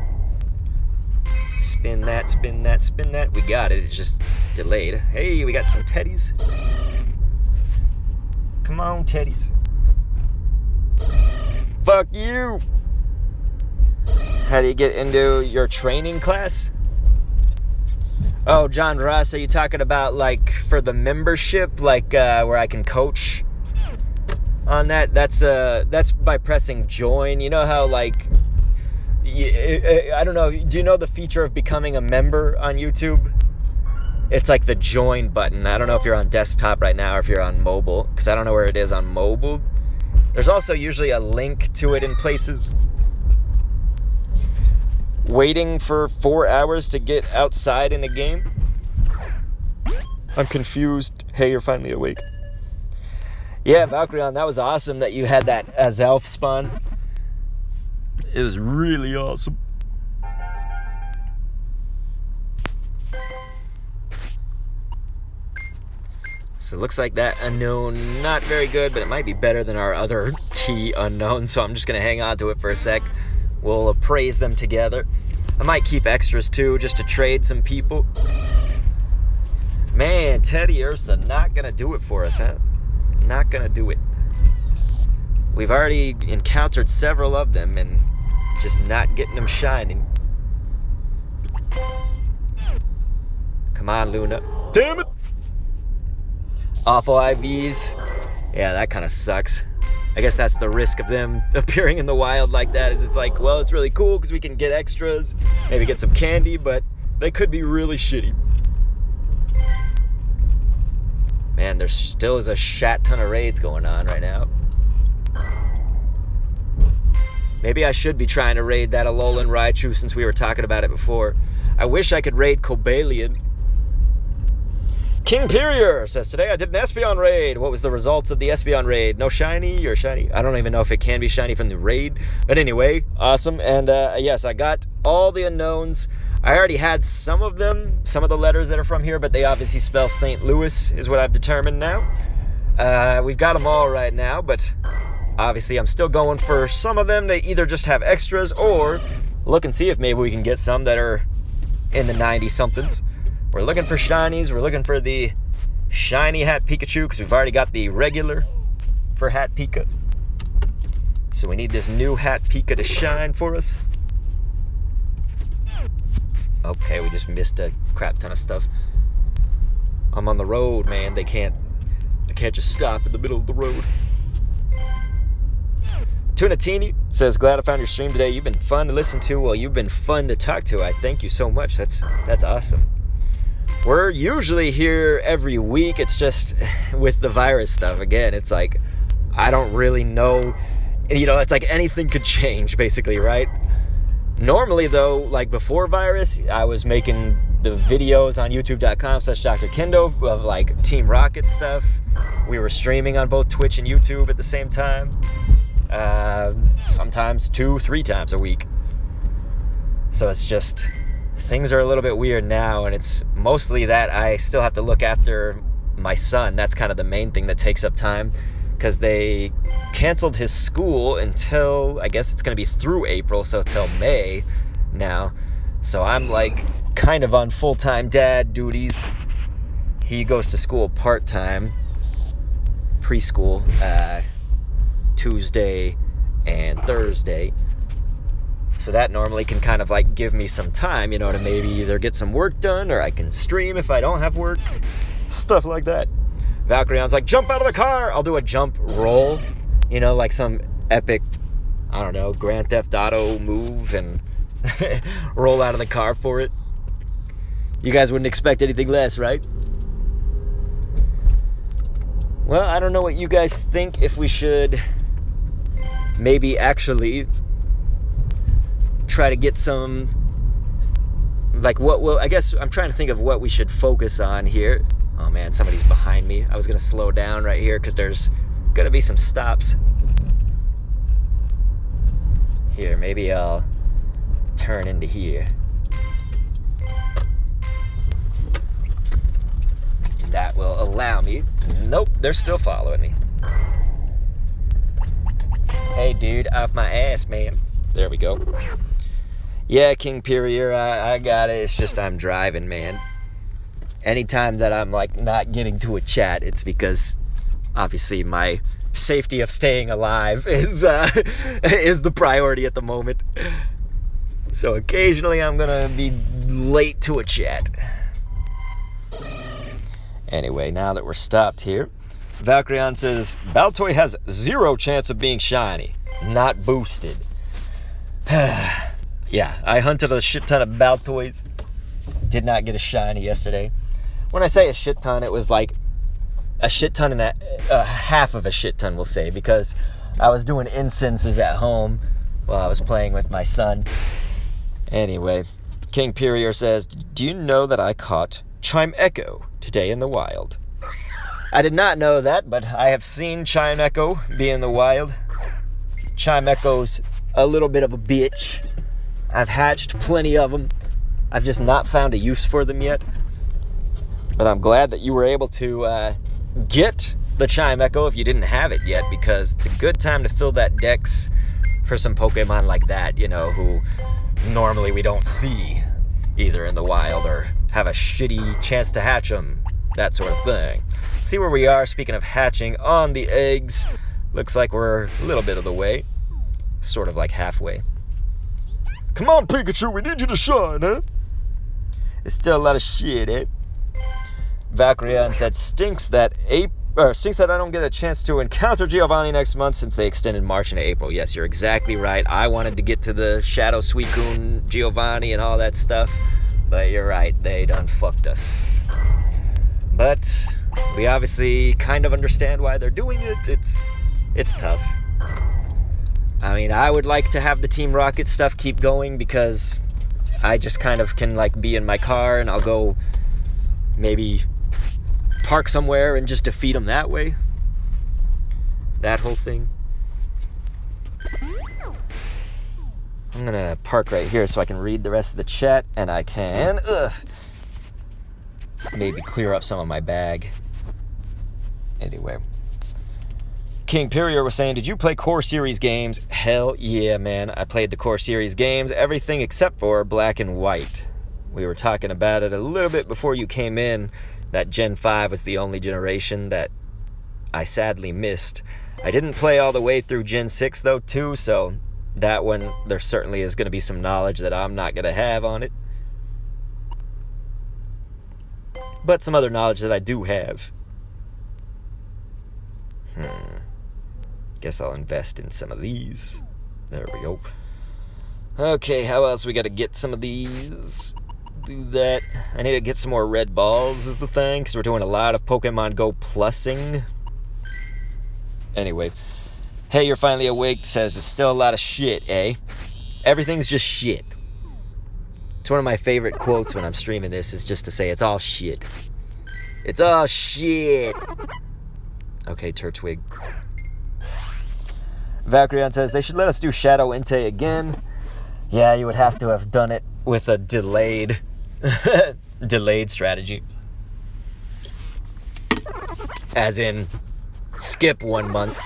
A: Spin that, spin that, spin that. We got it. It's just delayed. Hey, we got some teddies. Come on, teddies. Fuck you. How do you get into your training class? Oh, John Ross, are you talking about like for the membership, like where I can coach on that? That's by pressing join. You know how like, I don't know, do you know the feature of becoming a member on YouTube? It's like the join button. I don't know if you're on desktop right now or if you're on mobile, because I don't know where it is on mobile. There's also usually a link to it in places. Waiting for 4 hours to get outside in a game? I'm confused. Hey, you're finally awake. Yeah, Valkyrie, that was awesome that you had that as elf spawn. It was really awesome. So it looks like that unknown, not very good, but it might be better than our other T unknown, so I'm just going to hang on to it for a sec. We'll appraise them together. I might keep extras too, just to trade some people. Man, Teddiursa not going to do it for us, huh? Not going to do it. We've already encountered several of them and just not getting them shining. Come on, Luna. Damn it! Awful IVs. Yeah, that kind of sucks. I guess that's the risk of them appearing in the wild like that, is it's like, well, it's really cool because we can get extras, maybe get some candy, but they could be really shitty. Man, there still is a shat ton of raids going on right now. Maybe I should be trying to raid that Alolan Raichu since we were talking about it before. I wish I could raid Cobalion. King Perior says, today I did an Espeon raid. What was the results of the Espeon raid? No shiny or shiny? I don't even know if it can be shiny from the raid. But anyway, awesome. And yes, I got all the unknowns. I already had some of them, some of the letters that are from here, but they obviously spell St. Louis is what I've determined now. We've got them all right now, but obviously I'm still going for some of them to either just have extras or look and see if maybe we can get some that are in the 90-somethings. We're looking for shinies. We're looking for the shiny Hat Pikachu because we've already got the regular for Hat Pika. So we need this new Hat Pika to shine for us. Okay, we just missed a crap ton of stuff. I'm on the road, man. I can't just stop in the middle of the road. Tunatini says, glad I found your stream today. You've been fun to listen to. Well, you've been fun to talk to. I thank you so much. That's awesome. We're usually here every week. It's just with the virus stuff. Again, it's like, I don't really know. It's like anything could change, basically, right? Normally, though, like before virus, I was making the videos on youtube.com/drkendo of like Team Rocket stuff. We were streaming on both Twitch and YouTube at the same time. Sometimes 2-3 times a week. So it's just things are a little bit weird now, and it's mostly that I still have to look after my son. That's kind of the main thing that takes up time, because they canceled his school until, I guess it's going to be through April, so till May now. So I'm like kind of on full-time dad duties. He goes to school part-time, preschool, Tuesday and Thursday. So that normally can kind of like give me some time, to maybe either get some work done, or I can stream if I don't have work. Stuff like that. Valkyrion's like, jump out of the car! I'll do a jump roll, like some epic, I don't know, Grand Theft Auto move, and roll out of the car for it. You guys wouldn't expect anything less, right? Well, I don't know what you guys think, if we should maybe actually try to get some, like, I guess I'm trying to think of what we should focus on here. Oh man, somebody's behind me. I was gonna slow down right here because there's gonna be some stops. Here, maybe I'll turn into here. That will allow me. Nope, they're still following me. Hey dude, off my ass, man. There we go. Yeah, King Perier, I got it. It's just I'm driving, man. Anytime that I'm like not getting to a chat, it's because obviously my safety of staying alive is the priority at the moment. So occasionally I'm gonna be late to a chat. Anyway, now that we're stopped here, Valkyrion says Baltoy has 0 chance of being shiny, not boosted. Yeah, I hunted a shit ton of Baltoys. Did not get a shiny yesterday. When I say a shit ton, it was like a shit ton and half of a shit ton, we'll say, because I was doing incenses at home while I was playing with my son. Anyway, King Perier says, do you know that I caught Chime Echo today in the wild? I did not know that, but I have seen Chime Echo be in the wild. Chime Echo's a little bit of a bitch. I've hatched plenty of them. I've just not found a use for them yet. But I'm glad that you were able to get the Chime Echo if you didn't have it yet, because it's a good time to fill that dex for some Pokemon like that, who normally we don't see either in the wild or have a shitty chance to hatch them, that sort of thing. See where we are, speaking of hatching, on the eggs. Looks like we're a little bit of the way, sort of like halfway. Come on, Pikachu, we need you to shine, eh? It's still a lot of shit, eh? Valkyrion said, stinks that I don't get a chance to encounter Giovanni next month since they extended March into April. Yes, you're exactly right. I wanted to get to the Shadow Suicune Giovanni and all that stuff, but you're right, they done fucked us. But we obviously kind of understand why they're doing it. It's tough. I mean, I would like to have the Team Rocket stuff keep going, because I just kind of can like be in my car and I'll go maybe park somewhere and just defeat them that way. That whole thing. I'm gonna park right here so I can read the rest of the chat, and I can maybe clear up some of my bag. Anyway, King Perier was saying, did you play Core Series games? Hell yeah, man. I played the Core Series games, everything except for Black and White. We were talking about it a little bit before you came in, that Gen 5 was the only generation that I sadly missed. I didn't play all the way through Gen 6, though, too, so that one, there certainly is going to be some knowledge that I'm not going to have on it. But some other knowledge that I do have. Guess I'll invest in some of these. There we go. Okay, how else we got to get some of these? Do that. I need to get some more red balls is the thing, because we're doing a lot of Pokemon Go plussing. Anyway. Hey, you're finally awake says it's still a lot of shit, eh? Everything's just shit. It's one of my favorite quotes when I'm streaming this, is just to say it's all shit. It's all shit. Okay, Turtwig. Valkyrion says they should let us do Shadow Entei again. Yeah, you would have to have done it with a delayed strategy. As in, skip 1 month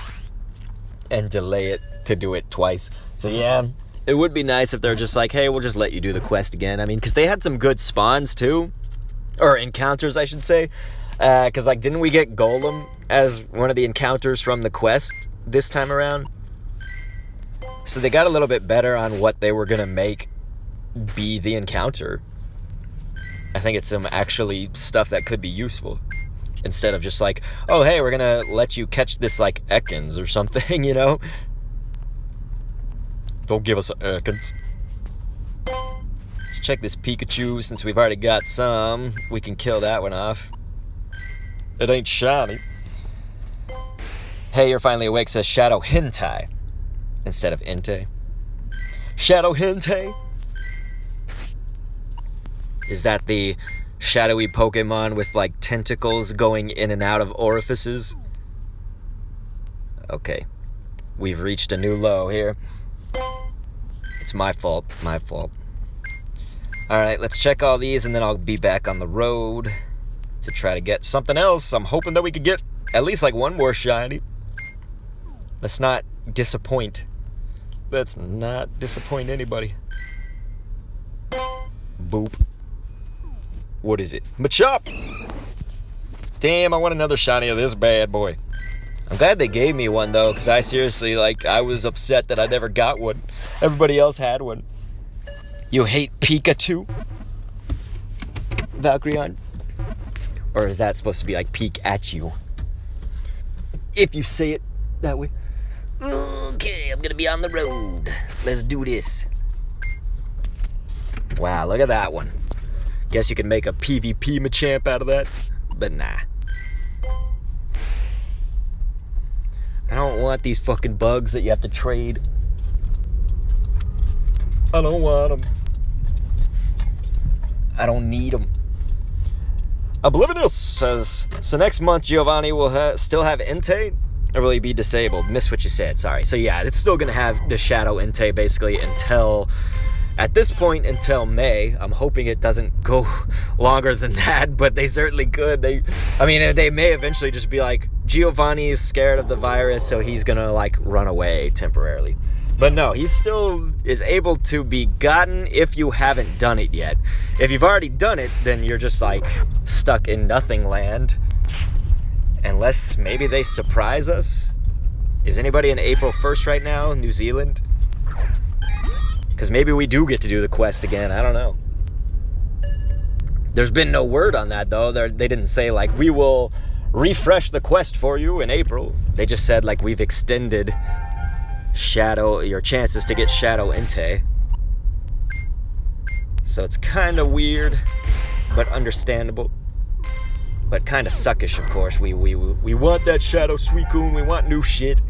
A: and delay it to do it twice. So yeah, it would be nice if they're just like, hey, we'll just let you do the quest again. I mean, because they had some good spawns too. Or encounters, I should say. Because, like, didn't we get Golem as one of the encounters from the quest this time around? So they got a little bit better on what they were going to make be the encounter. I think it's some actually stuff that could be useful. Instead of just like, oh, hey, we're going to let you catch this, like, Ekans or something, you know? Don't give us Ekans. Let's check this Pikachu since we've already got some. We can kill that one off. It ain't shiny. Hey, you're finally awake, says Shadow Hentai. Instead of Entei. Shadow Hentai? Is that the shadowy Pokemon with, like, tentacles going in and out of orifices? Okay. We've reached a new low here. It's my fault. My fault. Alright, let's check all these, and then I'll be back on the road to try to get something else. I'm hoping that we could get at least, like, one more shiny. Let's not disappoint. Let's not disappoint anybody. Boop. What is it? Machop! Damn, I want another shiny of this bad boy. I'm glad they gave me one, though, because I seriously, like, I was upset that I never got one. Everybody else had one. You hate Pikachu? Valkyrion? Or is that supposed to be like peek at you? If you say it that way. Okay, I'm gonna be on the road. Let's do this. Wow, look at that one. Guess you could make a PvP Machamp out of that. But nah. I don't want these fucking bugs that you have to trade. I don't want them. I don't need them. Oblivious says, so next month Giovanni will still have Entei, or will he be disabled? Missed what you said, sorry. So yeah, it's still going to have the Shadow Entei basically until, at this point, until May. I'm hoping it doesn't go longer than that, but they certainly could. They may eventually just be like, Giovanni is scared of the virus, so he's going to, like, run away temporarily. But no, he still is able to be gotten if you haven't done it yet. If you've already done it, then you're just, like, stuck in nothing land. Unless maybe they surprise us. Is anybody in April 1st right now? New Zealand? Because maybe we do get to do the quest again. I don't know. There's been no word on that, though. They didn't say, like, we will refresh the quest for you in April. They just said, like, we've extended your chances to get Shadow Entei. So it's kind of weird, but understandable. But kind of suckish, of course. We want that Shadow Suicune. We want new shit.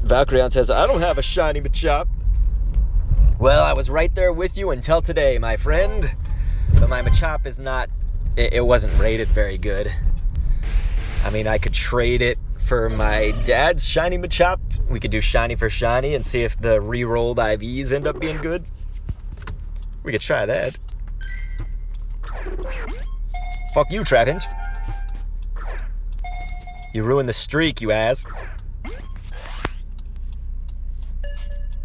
A: Valkyrion says, I don't have a shiny Machop. Well, I was right there with you until today, my friend. But my Machop is not... It wasn't rated very good. I mean, I could trade it for my dad's shiny Machop. We could do shiny for shiny and see if the re-rolled IVs end up being good. We could try that. Fuck you, Trapinch. You ruined the streak, you ass.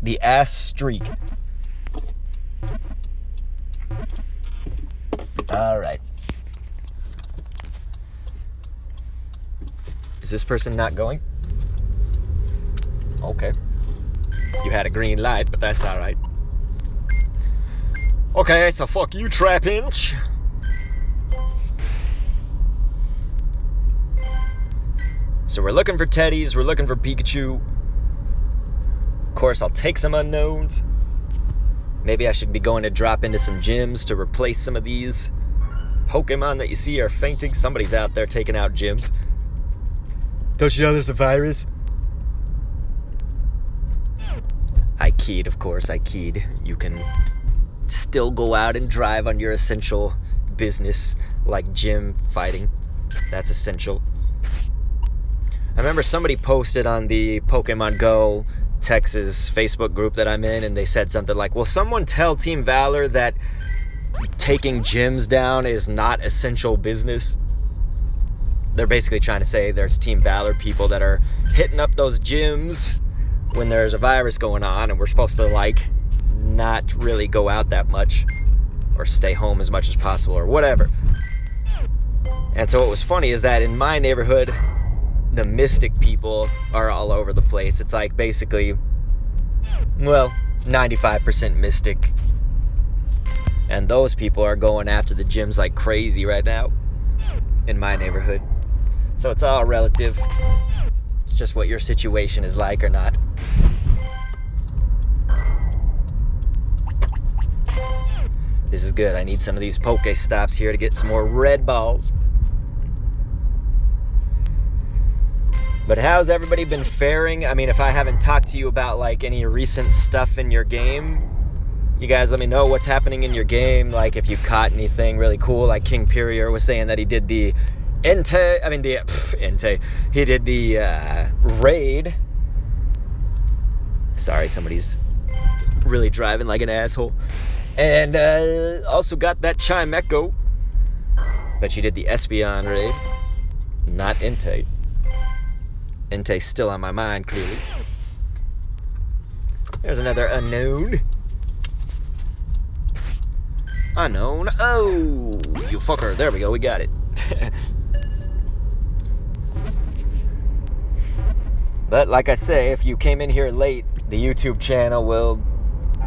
A: The ass streak. Alright. Is this person not going? Okay. You had a green light, but that's alright. Okay, so fuck you, Trapinch. So we're looking for Teddies, we're looking for Pikachu. Of course, I'll take some unknowns. Maybe I should be going to drop into some gyms to replace some of these Pokemon that you see are fainting. Somebody's out there taking out gyms. Don't you know there's a virus? I keyed, of course, I keyed. You can still go out and drive on your essential business, like gym fighting. That's essential. I remember somebody posted on the Pokemon Go Texas Facebook group that I'm in, and they said something like, will someone tell Team Valor that taking gyms down is not essential business? They're basically trying to say there's Team Valor people that are hitting up those gyms when there's a virus going on, and we're supposed to, like, not really go out that much or stay home as much as possible or whatever. And so what was funny is that in my neighborhood, the Mystic people are all over the place. It's like basically, well, 95% Mystic. And those people are going after the gyms like crazy right now in my neighborhood. So it's all relative. It's just what your situation is like or not. This is good. I need some of these Pokestops here to get some more red balls. But how's everybody been faring? I mean, if I haven't talked to you about like any recent stuff in your game, you guys let me know what's happening in your game. Like if you caught anything really cool. Like King Perier was saying that he did the he did the raid. Sorry, somebody's really driving like an asshole. And also got that Chime Echo. But she did the Espeon raid, not Entei. Entei's still on my mind, clearly. There's another Unown. Unown. Oh, you fucker. There we go. We got it. But like I say, if you came in here late, the YouTube channel will,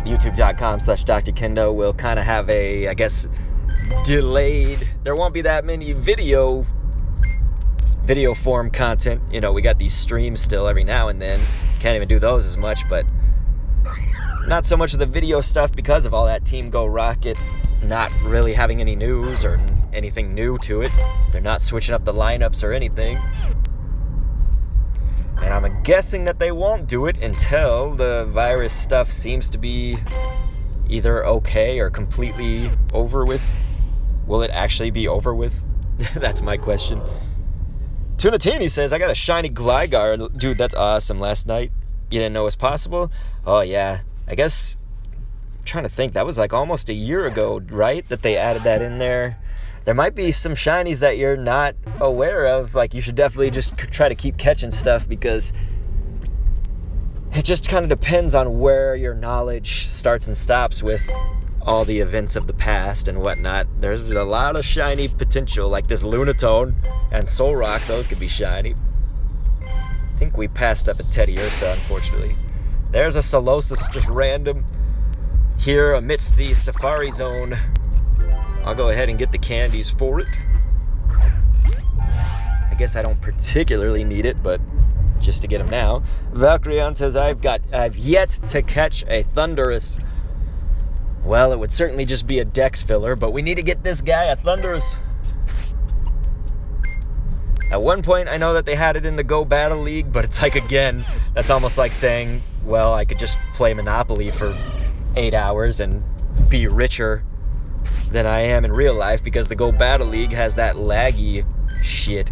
A: youtube.com/drkendo will kind of have a, I guess, delayed. There won't be that many video form content. You know, we got these streams still every now and then. Can't even do those as much, but not so much of the video stuff because of all that Team Go Rocket not really having any news or anything new to it. They're not switching up the lineups or anything. And I'm guessing that they won't do it until the virus stuff seems to be either okay or completely over with. Will it actually be over with? That's my question. Tunatini says, I got a shiny Gligar. Dude, that's awesome. Last night, you didn't know it was possible? Oh, yeah. I guess, I'm trying to think. That was like almost a year ago, right? That they added that in there. There might be some shinies that you're not aware of. Like, you should definitely just try to keep catching stuff because it just kind of depends on where your knowledge starts and stops with all the events of the past and whatnot. There's a lot of shiny potential, like this Lunatone and Solrock. Those could be shiny. I think we passed up a Teddiursa, unfortunately. There's a Solosis, just random, here amidst the Safari Zone. I'll go ahead and get the candies for it. I guess I don't particularly need it, but just to get them now. Valkyrion says, I've yet to catch a Thundurus. Well, it would certainly just be a Dex filler, but we need to get this guy a Thundurus. At one point, I know that they had it in the Go Battle League, but it's like, again, that's almost like saying, well, I could just play Monopoly for 8 hours and be richer than I am in real life because the Go Battle League has that laggy shit.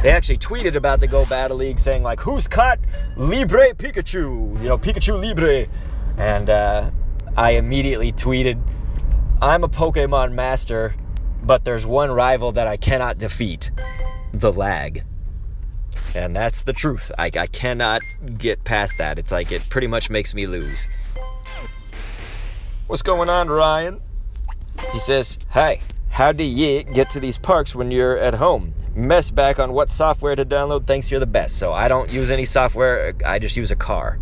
A: They actually tweeted about the Go Battle League saying, like, who's caught Libre Pikachu? You know, Pikachu Libre. And I immediately tweeted, I'm a Pokemon master, but there's one rival that I cannot defeat. The lag. And that's the truth. I cannot get past that. It's like it pretty much makes me lose. What's going on, Ryan? He says, hi, how do you get to these parks when you're at home? Mess back on what software to download. Thanks, you're the best. So I don't use any software. I just use a car.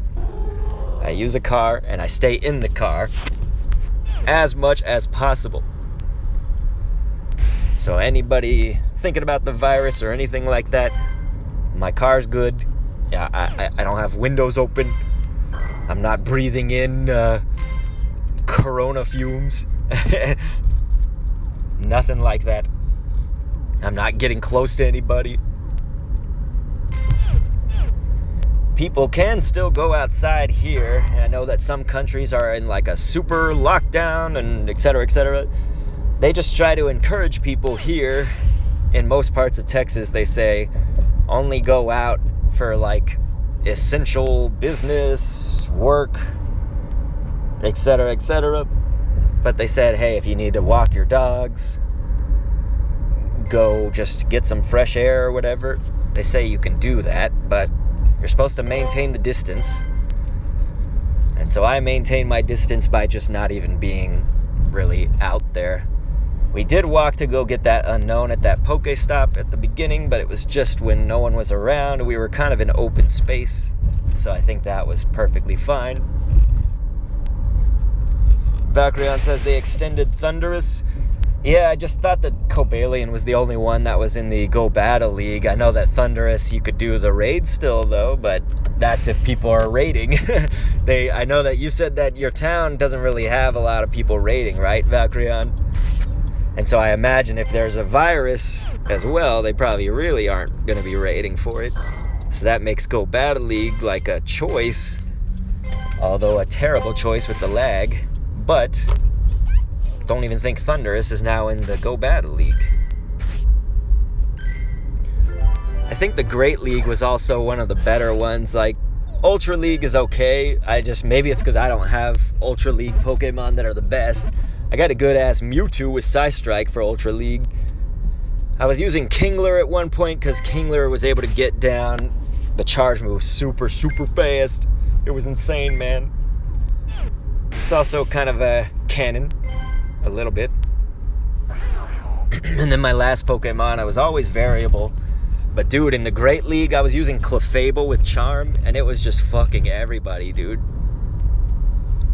A: I use a car and I stay in the car as much as possible. So anybody thinking about the virus or anything like that, my car's good. Yeah, I don't have windows open. I'm not breathing in corona fumes. Nothing like that. I'm not getting close to anybody. People can still go outside here. I know that some countries are in like a super lockdown and et cetera, et cetera. They just try to encourage people here. In most parts of Texas, they say only go out for like essential business, work, etc., etc. But they said, hey, if you need to walk your dogs, go just get some fresh air or whatever, they say you can do that, but you're supposed to maintain the distance. And so I maintain my distance by just not even being really out there. We did walk to go get that Unown at that Pokestop at the beginning, but it was just when no one was around. We were kind of in open space, so I think that was perfectly fine. Valkyrion says they extended Teddiursa. Yeah, I just thought that Cobalion was the only one that was in the Go Battle League. I know that Teddiursa, you could do the raid still, though, but that's if people are raiding. I know that you said that your town doesn't really have a lot of people raiding, right, Valkyrion? And so I imagine if there's a virus as well, they probably really aren't going to be raiding for it. So that makes Go Battle League like a choice, although a terrible choice with the lag. But don't even think Teddiursa is now in the Go Battle League. I think the Great League was also one of the better ones. Like, Ultra League is okay. Maybe it's because I don't have Ultra League Pokemon that are the best. I got a good-ass Mewtwo with Psystrike for Ultra League. I was using Kingler at one point because Kingler was able to get down the charge move super, super fast. It was insane, man. It's also kind of a cannon, a little bit. And then my last Pokemon, I was always variable. But dude, in the Great League, I was using Clefable with Charm, and it was just fucking everybody, dude.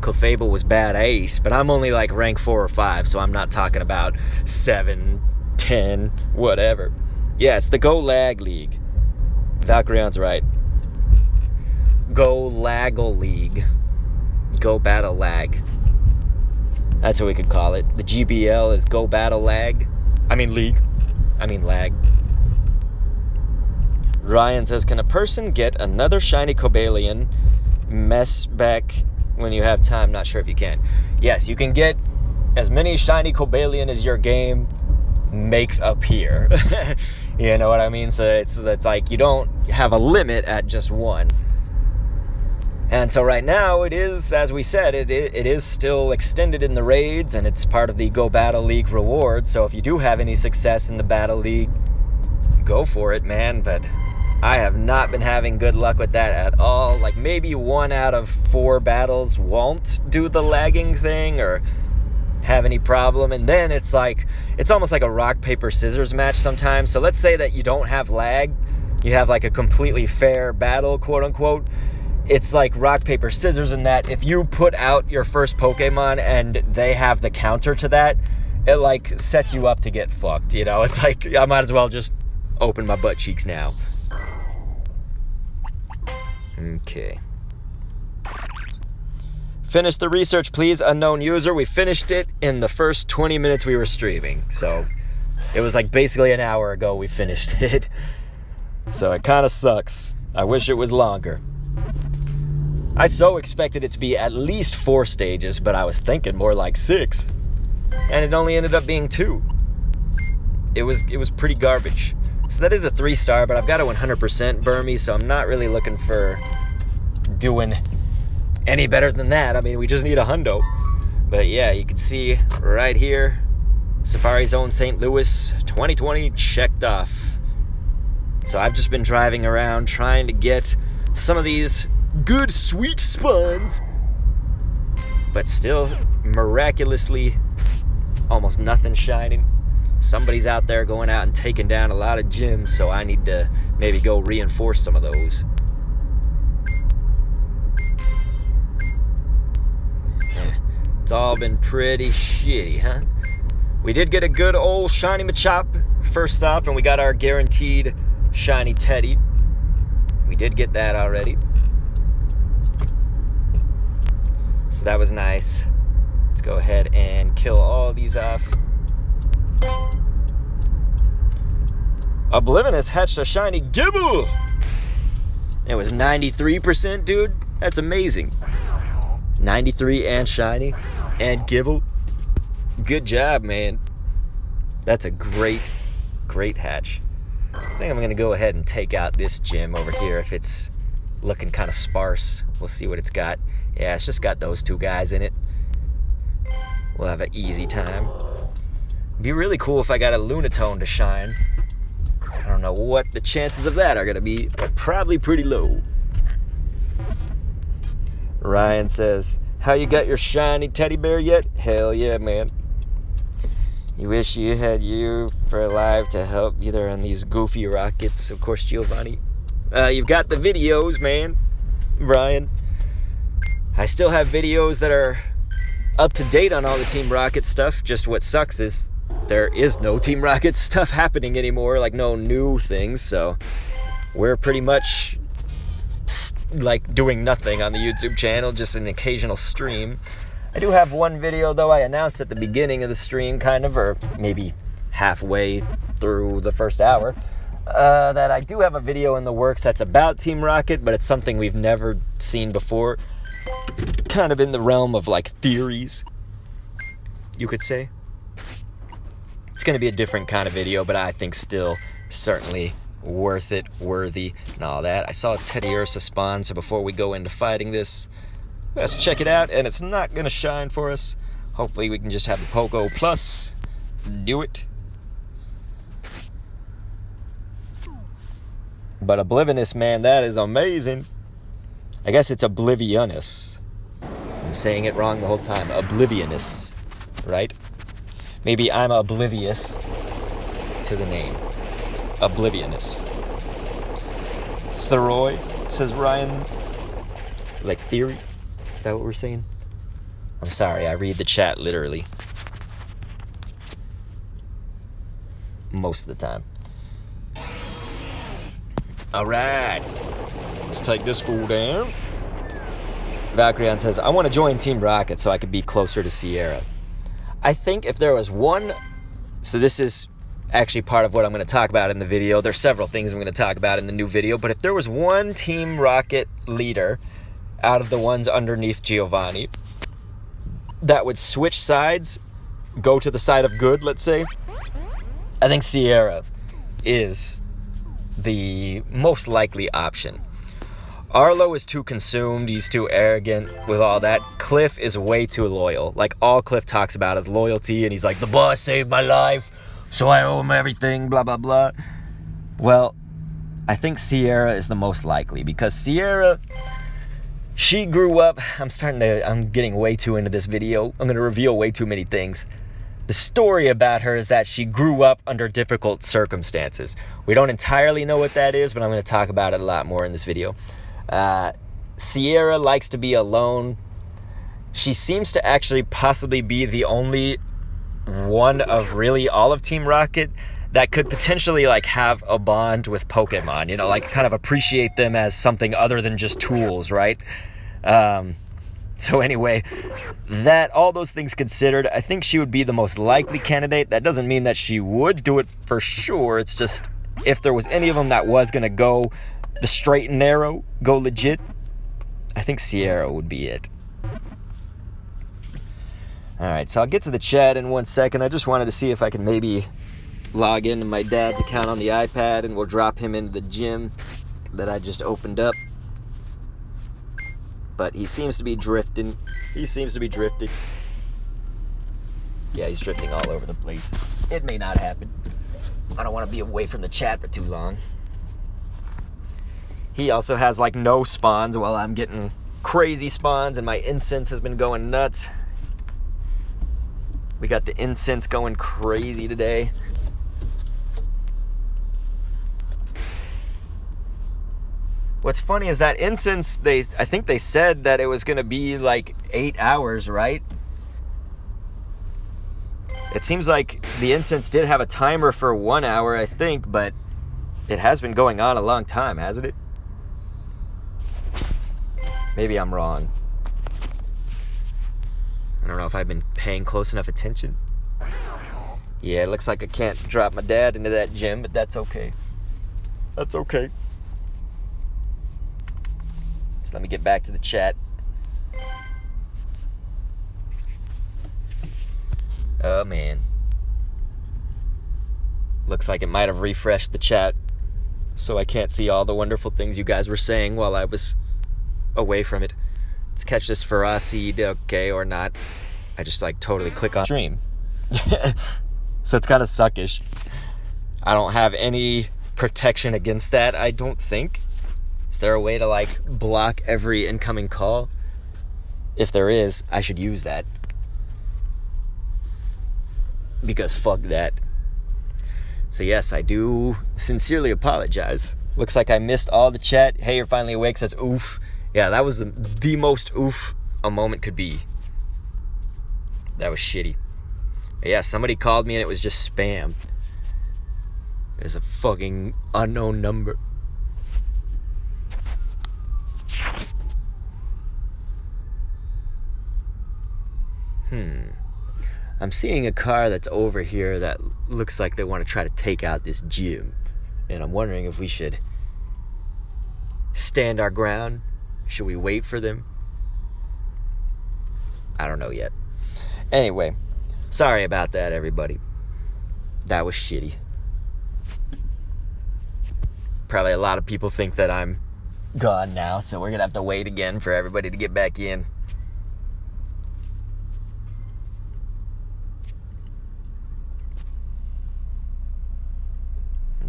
A: Clefable was badass, but I'm only like rank 4 or 5, so I'm not talking about 7, 10, whatever. Yeah, it's the Go Lag League. Valkyrion's right. Go Laggle League. Go Battle Lag. That's what we could call it. The GBL is Go Battle Lag. League. Lag. Ryan says, can a person get another shiny Cobalion mess back when you have time? Not sure if you can. Yes, you can get as many shiny Cobalion as your game makes appear. You know what I mean? So it's like you don't have a limit at just one. And so right now it is, as we said, it is still extended in the raids, and it's part of the Go Battle League reward. So if you do have any success in the Battle League, go for it, man. But I have not been having good luck with that at all. Like, maybe 1 out of 4 battles won't do the lagging thing or have any problem. And then it's almost like a rock, paper, scissors match sometimes. So let's say that you don't have lag. You have like a completely fair battle, quote unquote. It's like rock, paper, scissors in that if you put out your first Pokemon and they have the counter to that, it like sets you up to get fucked. You know, it's like I might as well just open my butt cheeks now. Okay. Finish the research, please, unknown user. We finished it in the first 20 minutes we were streaming. So it was like basically an hour ago we finished it. So it kind of sucks. I wish it was longer. I so expected it to be at least 4 stages, but I was thinking more like 6. And it only ended up being 2. It was pretty garbage. So that is a 3-star, but I've got a 100% Burmy, so I'm not really looking for doing any better than that. We just need a hundo. But yeah, you can see right here, Safari Zone St. Louis 2020 checked off. So I've just been driving around trying to get some of these good, sweet spawns, but still miraculously almost nothing shining. Somebody's out there going out and taking down a lot of gyms, so I need to maybe go reinforce some of those. It's all been pretty shitty, huh? We did get a good old shiny Machop first off, and we got our guaranteed shiny Teddy. We did get that already. So that was nice. Let's go ahead and kill all these off. Oblivious hatched a shiny Gibble. It was 93%, dude. That's amazing. 93 and shiny and Gibble. Good job, man. That's a great, great hatch. I think I'm going to go ahead and take out this gym over here if it's looking kind of sparse. We'll see what it's got. Yeah, it's just got those two guys in it. We'll have an easy time. It'd be really cool if I got a Lunatone to shine. I don't know what the chances of that are going to be, but probably pretty low. Ryan says, how you got your shiny teddy bear yet? Hell yeah, man. You wish you had you for live to help either on these goofy rockets. Of course, Giovanni. You've got the videos, man. Ryan. I still have videos that are up to date on all the Team Rocket stuff. Just what sucks is there is no Team Rocket stuff happening anymore, like no new things, so we're pretty much like doing nothing on the YouTube channel, just an occasional stream. I do have one video though I announced at the beginning of the stream, kind of, or maybe halfway through the first hour, that I do have a video in the works that's about Team Rocket, but it's something we've never seen before, kind of in the realm of like theories, you could say. It's going to be a different kind of video, but I think still certainly worth it, worthy, and all that. I saw a Teddiursa spawn, so before we go into fighting this, let's check it out, and it's not going to shine for us. Hopefully we can just have the Poco Plus do it. But Oblivionous, man, that is amazing. I guess it's Oblivionous. I'm saying it wrong the whole time. Oblivionous, right? Maybe I'm oblivious to the name. Oblivionous. Thoroy, says Ryan. Like theory? Is that what we're saying? I'm sorry, I read the chat literally. Most of the time. Alright. Let's take this fool down. Valkyrion says, I want to join Team Rocket so I could be closer to Sierra. I think if there was one... So this is actually part of what I'm going to talk about in the video. There's several things I'm going to talk about in the new video. But if there was one Team Rocket leader out of the ones underneath Giovanni that would switch sides, go to the side of good, let's say, I think Sierra is the most likely option. Arlo is too consumed, he's too arrogant with all that. Cliff is way too loyal. Like, all Cliff talks about is loyalty, and he's like, the boss saved my life, so I owe him everything, blah, blah, blah. Well, I think Sierra is the most likely, because Sierra, she grew up... I'm getting way too into this video. I'm going to reveal way too many things. The story about her is that she grew up under difficult circumstances. We don't entirely know what that is, but I'm going to talk about it a lot more in this video. Sierra likes to be alone. She seems to actually possibly be the only one of really all of Team Rocket that could potentially like have a bond with Pokemon, you know, like kind of appreciate them as something other than just tools, right? So anyway, that all those things considered, I think she would be the most likely candidate. That doesn't mean that she would do it for sure. It's just if there was any of them that was going to go the straight and narrow, go legit, I think Sierra would be it. Alright, so I'll get to the chat in 1 second. I just wanted to see if I can maybe log into my dad's account on the iPad and we'll drop him into the gym that I just opened up. But he seems to be drifting. Yeah, he's drifting all over the place. It may not happen. I don't want to be away from the chat for too long. He also has like no spawns while I'm getting crazy spawns and my incense has been going nuts. We got the incense going crazy today. What's funny is that incense, I think they said that it was going to be like 8 hours, right? It seems like the incense did have a timer for 1 hour, I think, but it has been going on a long time, hasn't it? Maybe I'm wrong. I don't know if I've been paying close enough attention. Yeah, it looks like I can't drop my dad into that gym, but that's okay. That's okay. So let me get back to the chat. Oh, man. Looks like it might have refreshed the chat so I can't see all the wonderful things you guys were saying while I was away from it. Let's catch this Ferocid, okay, or not. I just like totally click on stream. So it's kind of suckish. I don't have any protection against that, I don't think. Is there a way to like block every incoming call? If there is, I should use that. Because fuck that. So yes, I do sincerely apologize. Looks like I missed all the chat. Hey, you're finally awake, says oof. Yeah, that was the most oof a moment could be. That was shitty. But yeah, somebody called me and it was just spam. It's a fucking unknown number. I'm seeing a car that's over here that looks like they want to try to take out this gym. And I'm wondering if we should stand our ground. Should we wait for them? I don't know yet. Anyway, sorry about that, everybody. That was shitty. Probably a lot of people think that I'm gone now, so we're going to have to wait again for everybody to get back in.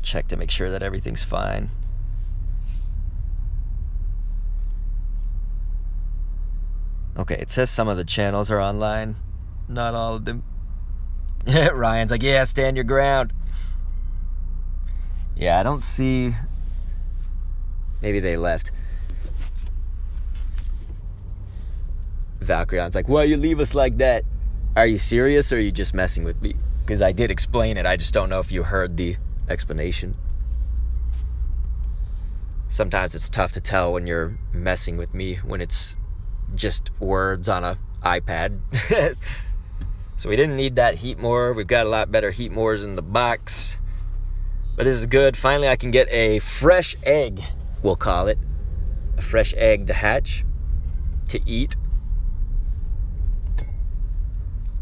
A: Check to make sure that everything's fine. Okay, it says some of the channels are online. Not all of them. Ryan's like, yeah, stand your ground. Yeah, I don't see... Maybe they left. Valkyrion's like, why you leave us like that? Are you serious or are you just messing with me? Because I did explain it. I just don't know if you heard the explanation. Sometimes it's tough to tell when you're messing with me when it's just words on a iPad. So we didn't need that heat more. We've got a lot better heat mores in the box. But this is good. Finally, I can get a fresh egg, we'll call it. A fresh egg to hatch, to eat.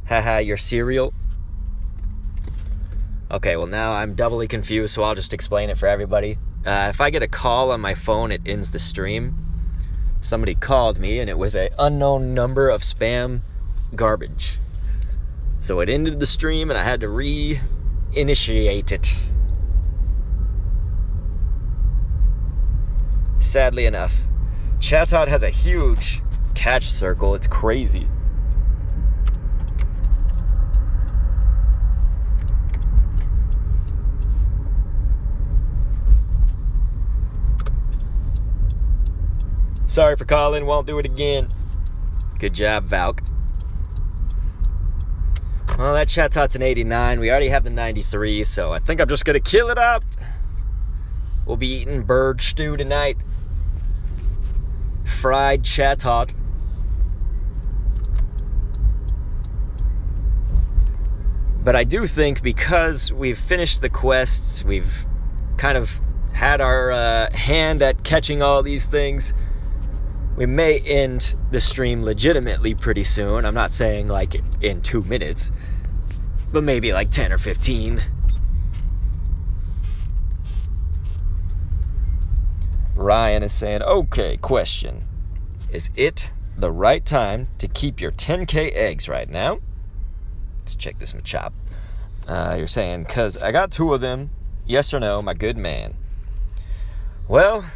A: Haha, your cereal. Okay, well now I'm doubly confused, so I'll just explain it for everybody. If I get a call on my phone, it ends the stream. Somebody called me, and it was an unknown number of spam garbage. So it ended the stream, and I had to re-initiate it. Sadly enough. Chatot has a huge catch circle. It's crazy. Sorry for calling, won't do it again. Good job, Valk. Well, that Chatot's an 89. We already have the 93, so I think I'm just gonna kill it up. We'll be eating bird stew tonight. Fried Chatot. But I do think because we've finished the quests, we've kind of had our hand at catching all these things, we may end the stream legitimately pretty soon. I'm not saying like in 2 minutes, but maybe like 10 or 15. Ryan is saying, okay, question. Is it the right time to keep your 10K eggs right now? Let's check this Machop. You're saying, because I got 2 of them. Yes or no, my good man? Well,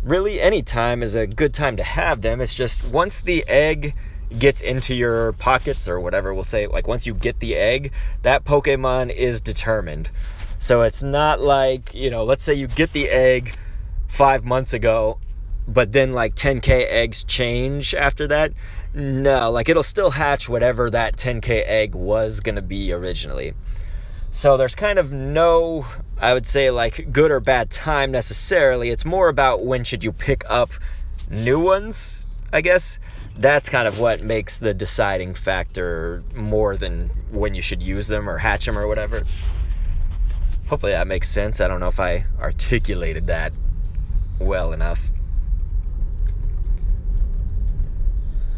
A: really, any time is a good time to have them. It's just once the egg gets into your pockets or whatever, we'll say, like once you get the egg, that Pokemon is determined. So it's not like, you know, let's say you get the egg 5 months ago, but then like 10K eggs change after that. No, like it'll still hatch whatever that 10K egg was going to be originally. So there's kind of no, I would say, like good or bad time necessarily. It's more about when should you pick up new ones, I guess. That's kind of what makes the deciding factor more than when you should use them or hatch them or whatever. Hopefully that makes sense. I don't know if I articulated that well enough.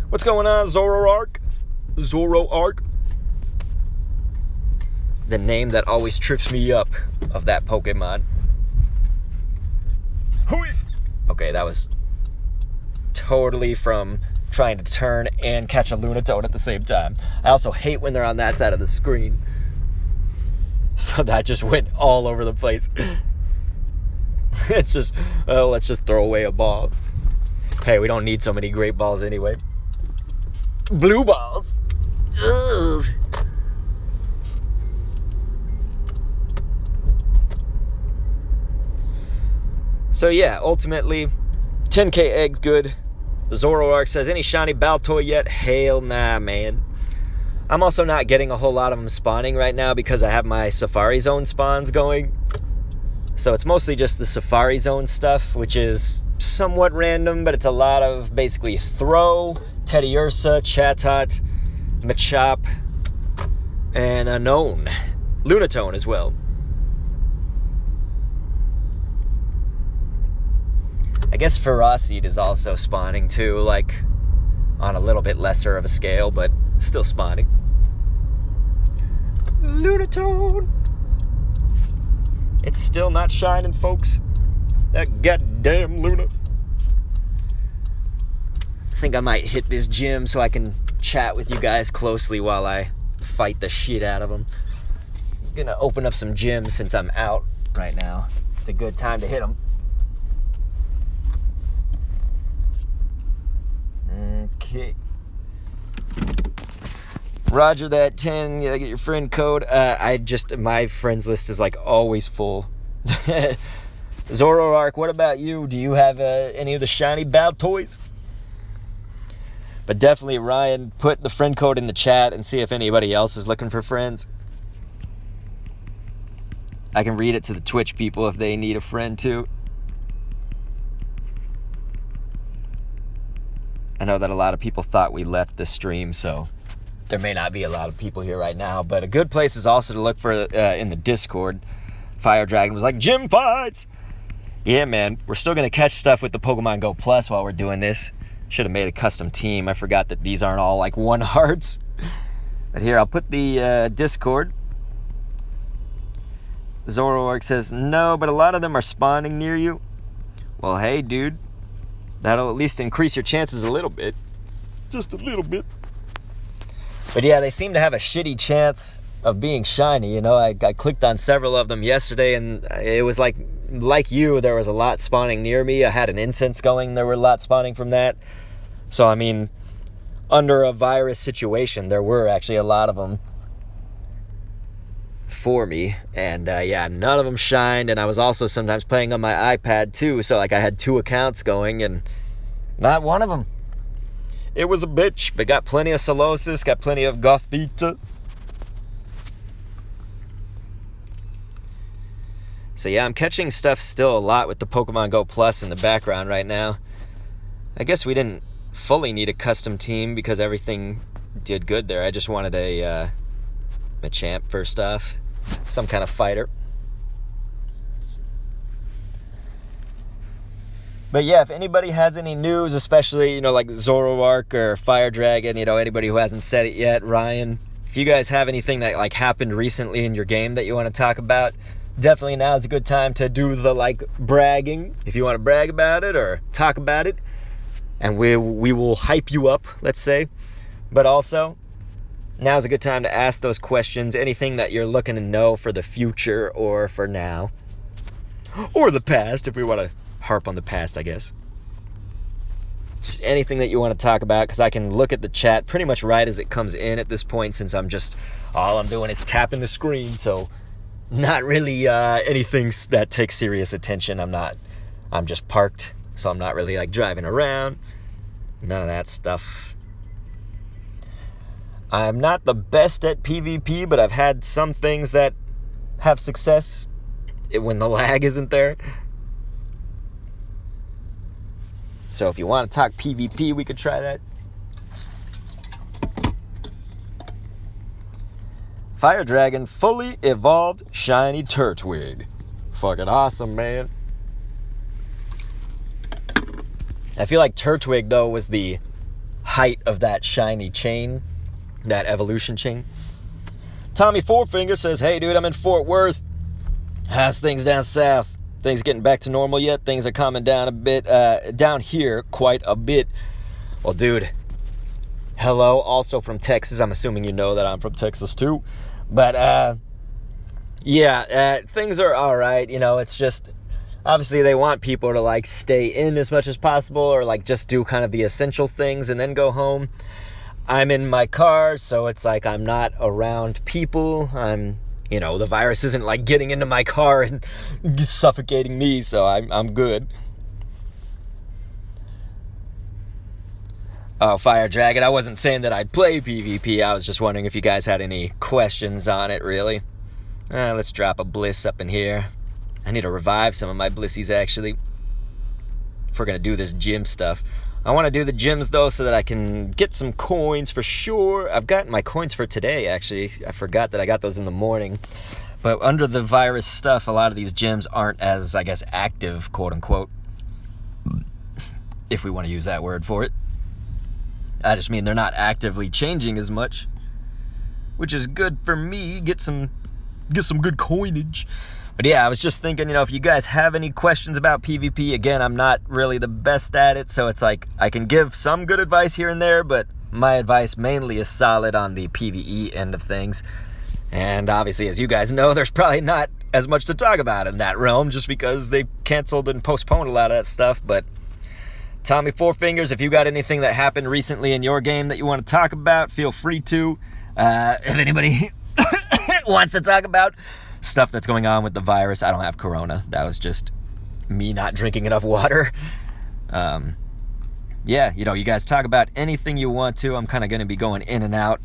A: What's going on, Zoroark? Zoroark? The name that always trips me up of that Pokemon. Okay, that was totally from trying to turn and catch a Lunatone at the same time. I also hate when they're on that side of the screen. So that just went all over the place. It's just, oh, let's just throw away a ball. Hey, we don't need so many great balls anyway. Blue balls. Ugh. So yeah, ultimately, 10k eggs good. Zoroark says, any shiny Baltoy yet? Hell nah, man. I'm also not getting a whole lot of them spawning right now because I have my Safari Zone spawns going. So it's mostly just the Safari Zone stuff, which is somewhat random, but it's a lot of basically Throw, Teddiursa, Chatot, Machop, and Unown. Lunatone as well. I guess Ferocity is also spawning too, like on a little bit lesser of a scale, but still spawning. Lunatone! It's still not shining, folks. That goddamn Luna. I think I might hit this gym so I can chat with you guys closely while I fight the shit out of them. I'm gonna open up some gyms since I'm out right now. It's a good time to hit them. Okay. Roger that, 10. Yeah, get your friend code. My friends list is like always full. Zoroark, what about you? Do you have any of the shiny Baltoys? But definitely, Ryan, put the friend code in the chat and see if anybody else is looking for friends. I can read it to the Twitch people if they need a friend too. I know that a lot of people thought we left the stream, so there may not be a lot of people here right now, but a good place is also to look for in the Discord. Fire Dragon was like, gym fights! Yeah, man, we're still going to catch stuff with the Pokemon Go Plus while we're doing this. Should have made a custom team. I forgot that these aren't all like 1 hearts. But here, I'll put the Discord. Zoroark says, no, but a lot of them are spawning near you. Well, hey, dude. That'll at least increase your chances a little bit. Just a little bit. But yeah, they seem to have a shitty chance of being shiny. You know, I clicked on several of them yesterday, and it was like you, there was a lot spawning near me. I had an incense going. There were a lot spawning from that. So, I mean, under a virus situation, there were actually a lot of them for me. And yeah, none of them shined. And I was also sometimes playing on my iPad too. So, like, I had 2 accounts going, and not one of them. It was a bitch, but got plenty of Solosis, got plenty of Gothita. So yeah, I'm catching stuff still a lot with the Pokemon Go Plus in the background right now. I guess we didn't fully need a custom team because everything did good there. I just wanted a Machop first off, some kind of fighter. But yeah, if anybody has any news, especially, you know, like Zoroark or Fire Dragon, you know, anybody who hasn't said it yet, Ryan, if you guys have anything that like happened recently in your game that you want to talk about, definitely now is a good time to do the like bragging. If you want to brag about it or talk about it, and we will hype you up, let's say. But also, now is a good time to ask those questions, anything that you're looking to know for the future or for now. Or the past, if we want to harp on the past, I guess. Just anything that you want to talk about, because I can look at the chat pretty much right as it comes in at this point, since all I'm doing is tapping the screen, so not really anything that takes serious attention. I'm just parked, so I'm not really like driving around. None of that stuff. I'm not the best at PvP, but I've had some things that have success when the lag isn't there. So if you want to talk PvP, we could try that. Fire Dragon fully evolved shiny Turtwig. Fucking awesome, man. I feel like Turtwig, though, was the height of that shiny chain, that evolution chain. Tommy Fourfinger says, hey, dude, I'm in Fort Worth. How's things down south? things getting back to normal yet? Things are calming down a bit, down here quite a bit. Well, dude, hello, also from Texas. I'm assuming you know that I'm from Texas too. But, things are all right. You know, it's just, obviously they want people to, like, stay in as much as possible or, like, just do kind of the essential things and then go home. I'm in my car, so it's like I'm not around people. The virus isn't like getting into my car and suffocating me, so I'm good. Oh, Fire Dragon, I wasn't saying that I'd play PvP. I was just wondering if you guys had any questions on it, really. Let's drop a bliss up in here. I need to revive some of my blissies, actually, if we're going to do this gym stuff. I want to do the gyms, though, so that I can get some coins for sure. I've gotten my coins for today, actually. I forgot that I got those in the morning. But under the virus stuff, a lot of these gyms aren't as, I guess, active, quote-unquote, if we want to use that word for it. I just mean they're not actively changing as much, which is good for me. Get some good coinage. But yeah, I was just thinking, if you guys have any questions about PvP, again, I'm not really the best at it, so it's like I can give some good advice here and there, but my advice mainly is solid on the PvE end of things. And obviously, as you guys know, there's probably not as much to talk about in that realm, just because they canceled and postponed a lot of that stuff. But Tommy Four Fingers, if you got anything that happened recently in your game that you want to talk about, feel free to. If anybody wants to talk about stuff that's going on with the virus, I don't have corona. That was just me not drinking enough water. You guys talk about anything you want to. I'm kind of going to be going in and out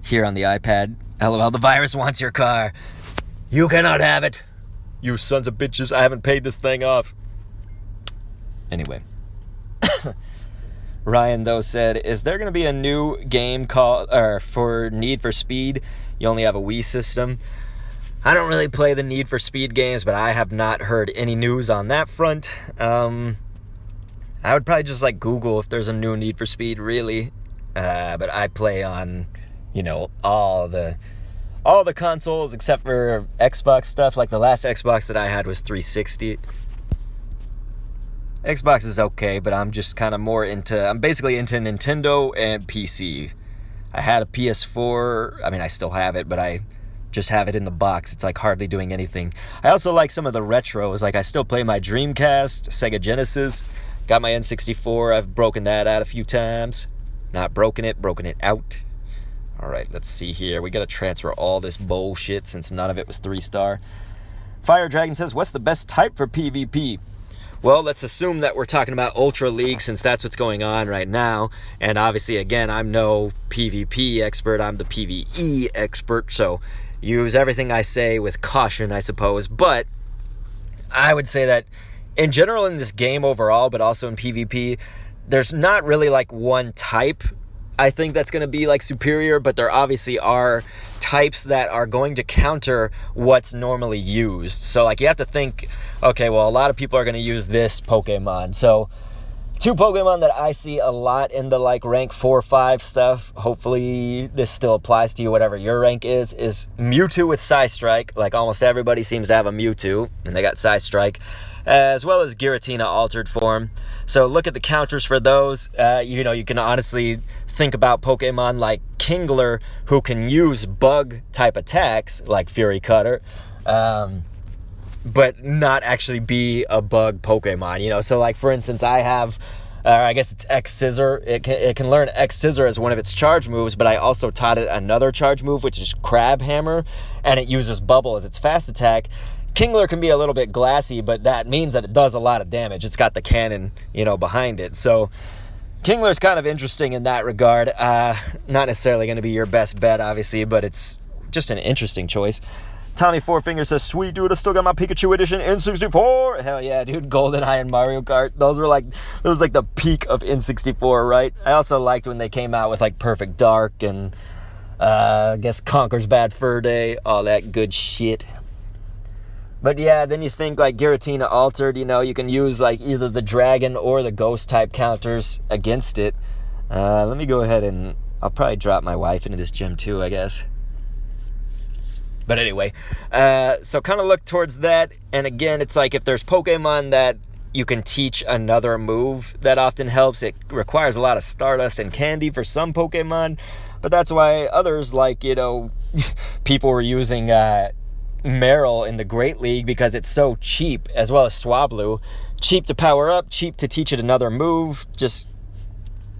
A: here on the iPad. LOL, the virus wants your car. You cannot have it. You sons of bitches, I haven't paid this thing off. Anyway. Ryan, though, said, is there going to be a new game called for Need for Speed? You only have a Wii system. I don't really play the Need for Speed games, but I have not heard any news on that front. I would probably just Google if there's a new Need for Speed, really. But I play on, all the consoles except for Xbox stuff. Like the last Xbox that I had was 360. Xbox is okay, but I'm just kind of I'm basically into Nintendo and PC. I had a PS4. I mean, I still have it, but I just have it in the box. It's hardly doing anything. I also like some of the retros. I still play my Dreamcast, Sega Genesis, got my N64. I've broken that out a few times. Not broken it out. All right, let's see here. We got to transfer all this bullshit since none of it was 3-star. Fire Dragon says, what's the best type for PvP? Well, let's assume that we're talking about Ultra League since that's what's going on right now. And obviously, again, I'm no PvP expert. I'm the PvE expert, so use everything I say with caution, I suppose. But I would say that in general in this game overall, but also in PvP, there's not really one type I think that's going to be superior, but there obviously are types that are going to counter what's normally used. So you have to think, okay, well, a lot of people are going to use this Pokemon. So two Pokemon that I see a lot in the rank 4 or 5 stuff, hopefully this still applies to you, whatever your rank is Mewtwo with Psystrike. Almost everybody seems to have a Mewtwo, and they got Psystrike, as well as Giratina altered form. So look at the counters for those. You can honestly think about Pokemon like Kingler, who can use bug type attacks like Fury Cutter, but not actually be a bug Pokemon. So for instance, I have I guess it's X Scissor. It can learn X Scissor as one of its charge moves, but I also taught it another charge move, which is Crab Hammer, and it uses Bubble as its fast attack. Kingler can be a little bit glassy, but that means that it does a lot of damage. It's got the cannon, behind it. So Kingler's kind of interesting in that regard. Not necessarily going to be your best bet, obviously, but it's just an interesting choice. Tommy Four Fingers says, sweet dude, I still got my Pikachu edition N64. Hell yeah, dude. GoldenEye and Mario Kart. Those were it was the peak of N64, right? I also liked when they came out with Perfect Dark and I guess Conker's Bad Fur Day, all that good shit. But yeah, then you think Giratina altered, you can use either the dragon or the ghost type counters against it. Let me go ahead and I'll probably drop my wife into this gym too, I guess. But anyway, so kind of look towards that. And again, it's like if there's Pokemon that you can teach another move, that often helps. It requires a lot of Stardust and candy for some Pokemon. But that's why others, like, people were using Meryl in the Great League because it's so cheap, as well as Swablu. Cheap to power up, cheap to teach it another move. Just,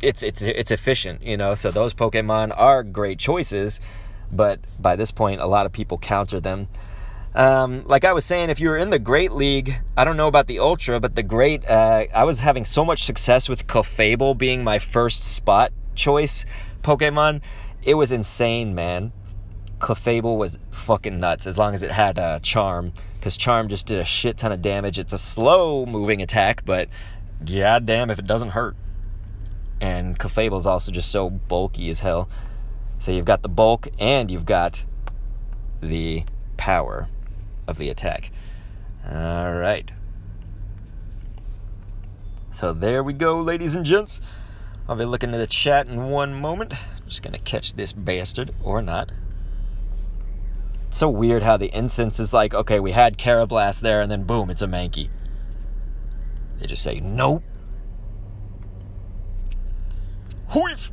A: it's efficient, So those Pokemon are great choices. But by this point, a lot of people counter them. Like I was saying, if you were in the Great League, I don't know about the Ultra, but the Great, I was having so much success with Clefable being my first spot choice Pokemon. It was insane, man. Clefable was fucking nuts, as long as it had Charm, because Charm just did a shit ton of damage. It's a slow-moving attack, but goddamn if it doesn't hurt. And Clefable is also just so bulky as hell. So you've got the bulk, and you've got the power of the attack. All right. So there we go, ladies and gents. I'll be looking at the chat in one moment. Just going to catch this bastard, or not. It's so weird how the instance is like, okay, we had Carablast there, and then boom, it's a Mankey. They just say, nope. Hoof!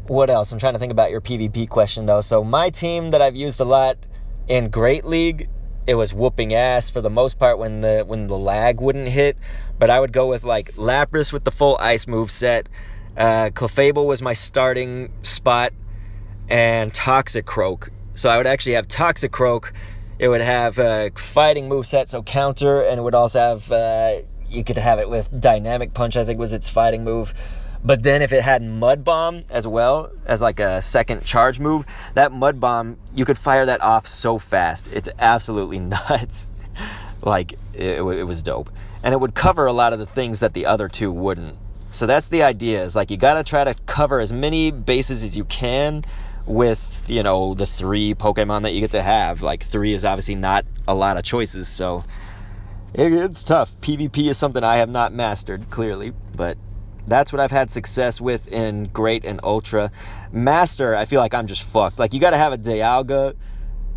A: What else? I'm trying to think about your PvP question, though. So my team that I've used a lot in Great League, it was whooping ass for the most part when the lag wouldn't hit. But I would go with, like, Lapras with the full ice move set. Clefable was my starting spot. And Toxicroak. So I would actually have Toxicroak. It would have a fighting moveset, so counter, and it would also have, you could have it with Dynamic Punch, I think was its fighting move. But then if it had Mud Bomb as well, as like a second charge move, that Mud Bomb, you could fire that off so fast. It's absolutely nuts. Like, it was dope. And it would cover a lot of the things that the other two wouldn't. So that's the idea, is like you gotta try to cover as many bases as you can with, the 3 Pokemon that you get to have. Like, 3 is obviously not a lot of choices, so it's tough. PvP is something I have not mastered, clearly, but that's what I've had success with in Great and Ultra. Master, I feel like I'm just fucked. Like, you gotta have a Dialga.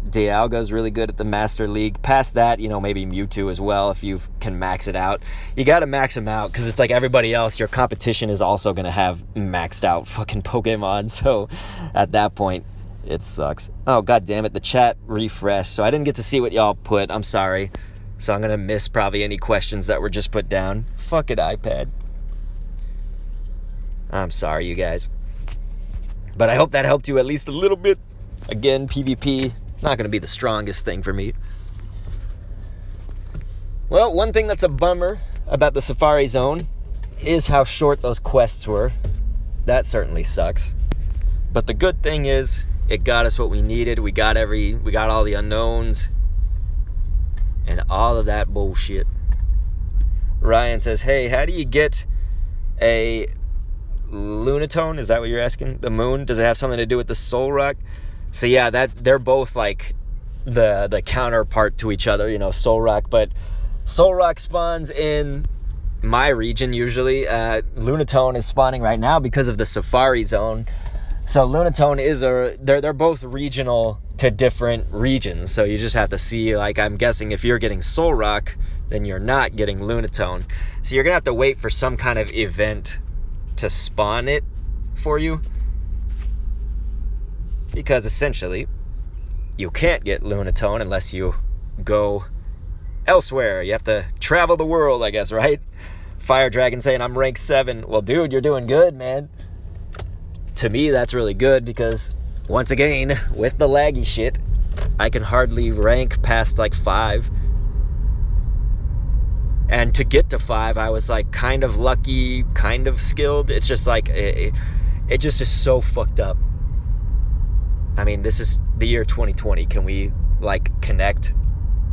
A: Dialga is really good at the Master League. Past that, maybe Mewtwo as well, if you can max it out. You gotta max them out, because it's like everybody else, your competition is also gonna have maxed out fucking Pokemon, so at that point, it sucks. Oh, god damn it, the chat refreshed, so I didn't get to see what y'all put. I'm sorry. So I'm gonna miss probably any questions that were just put down. Fuck it, iPad. I'm sorry, you guys. But I hope that helped you at least a little bit. Again, PvP, not going to be the strongest thing for me. Well, one thing that's a bummer about the Safari Zone is how short those quests were. That certainly sucks. But the good thing is, it got us what we needed. We got all the unknowns. And all of that bullshit. Ryan says, hey, how do you get a Lunatone? Is that what you're asking? The moon? Does it have something to do with the Soul Rock? So yeah, they're both like the counterpart to each other, Soul Rock. But Soul Rock spawns in my region usually. Lunatone is spawning right now because of the Safari Zone. So Lunatone is they're both regional to different regions. So you just have to see, like, I'm guessing if you're getting Soul Rock, then you're not getting Lunatone. So you're gonna have to wait for some kind of event to spawn it for you. Because essentially, you can't get Lunatone unless you go elsewhere. You have to travel the world, I guess, right? Fire Dragon saying I'm rank 7. Well, dude, you're doing good, man. To me, that's really good because, once again, with the laggy shit, I can hardly rank past like 5. And to get to 5, I was like kind of lucky, kind of skilled. It's just like, it just is so fucked up. I mean, this is the year 2020. Can we, like, connect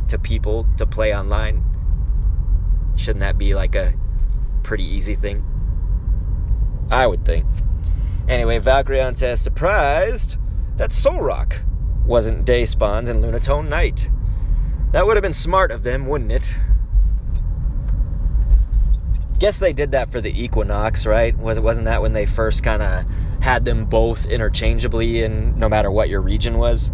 A: to people to play online? Shouldn't that be, like, a pretty easy thing? I would think. Anyway, Valkyrion says, surprised that Soul Rock wasn't day spawns and Lunatone night. That would have been smart of them, wouldn't it? Guess they did that for the Equinox, right? Wasn't that when they first kind of had them both interchangeably in no matter what your region was?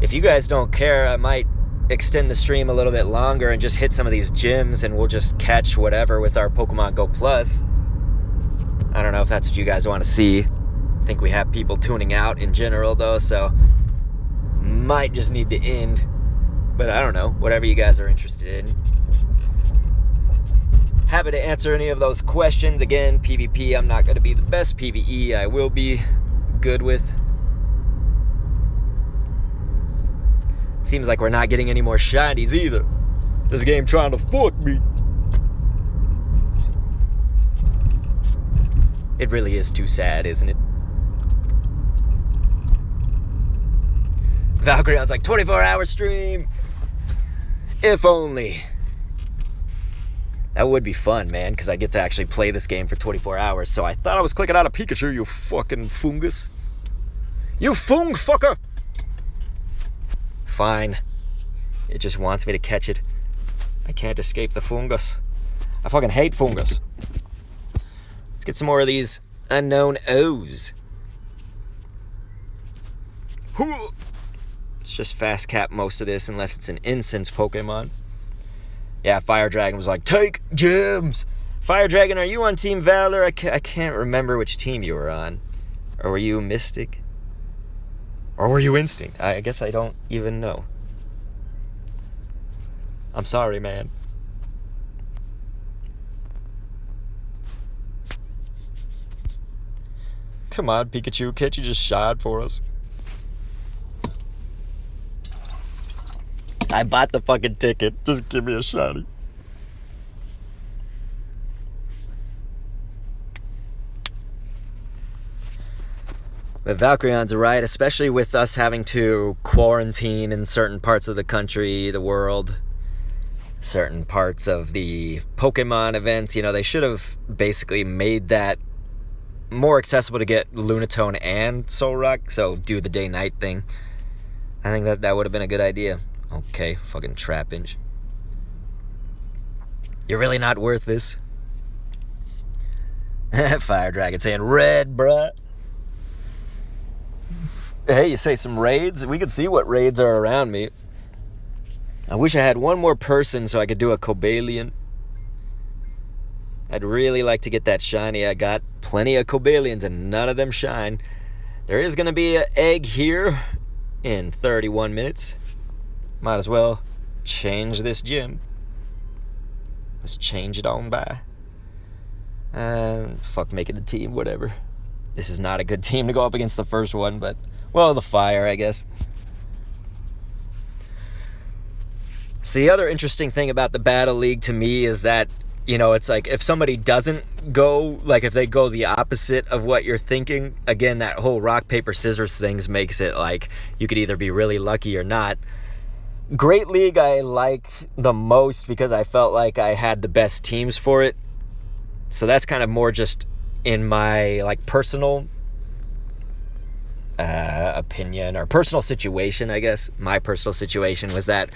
A: If you guys don't care, I might extend the stream a little bit longer and just hit some of these gyms, and we'll just catch whatever with our Pokemon Go Plus. I don't know if that's what you guys want to see. I think we have people tuning out in general, though, so might just need to end. But I don't know, whatever you guys are interested in. Happy to answer any of those questions. Again, PvP, I'm not going to be the best. PvE, I will be good with. Seems like we're not getting any more shinies either. This game trying to fuck me. It really is too sad, isn't it? Valkyrion's like, 24-hour stream. If only. That would be fun, man, because I get to actually play this game for 24 hours. So I thought I was clicking out a Pikachu, you fucking fungus. You fung fucker. Fine. It just wants me to catch it. I can't escape the fungus. I fucking hate fungus. Let's get some more of these unknown O's. Let's just fast cap most of this unless it's an incense Pokemon. Yeah, Fire Dragon was like, take gems! Fire Dragon, are you on Team Valor? I can't remember which team you were on. Or were you Mystic? Or were you Instinct? I guess I don't even know. I'm sorry, man. Come on, Pikachu. Can't you just shine for us? I bought the fucking ticket. Just give me a shiny. But Valkyrion's right, especially with us having to quarantine in certain parts of the country, the world, certain parts of the Pokemon events. You know, they should have basically made that more accessible to get Lunatone and Solrock, so do the day-night thing. I think that would have been a good idea. Okay, fucking Trapinch. You're really not worth this. Fire Dragon saying, red, bruh. Hey, you say some raids? We could see what raids are around me. I wish I had one more person so I could do a Cobalion. I'd really like to get that shiny. I got plenty of Cobalions and none of them shine. There is going to be an egg here in 31 minutes. Might as well change this gym. Let's change it on by. Fuck making a team, whatever. This is not a good team to go up against the first one, but... well, the fire, I guess. So the other interesting thing about the Battle League to me is that, you know, it's like if somebody doesn't go, like if they go the opposite of what you're thinking, again, that whole rock, paper, scissors things makes it like you could either be really lucky or not. Great League I liked the most because I felt like I had the best teams for it. So that's kind of more just in my like personal opinion or personal situation, I guess. My personal situation was that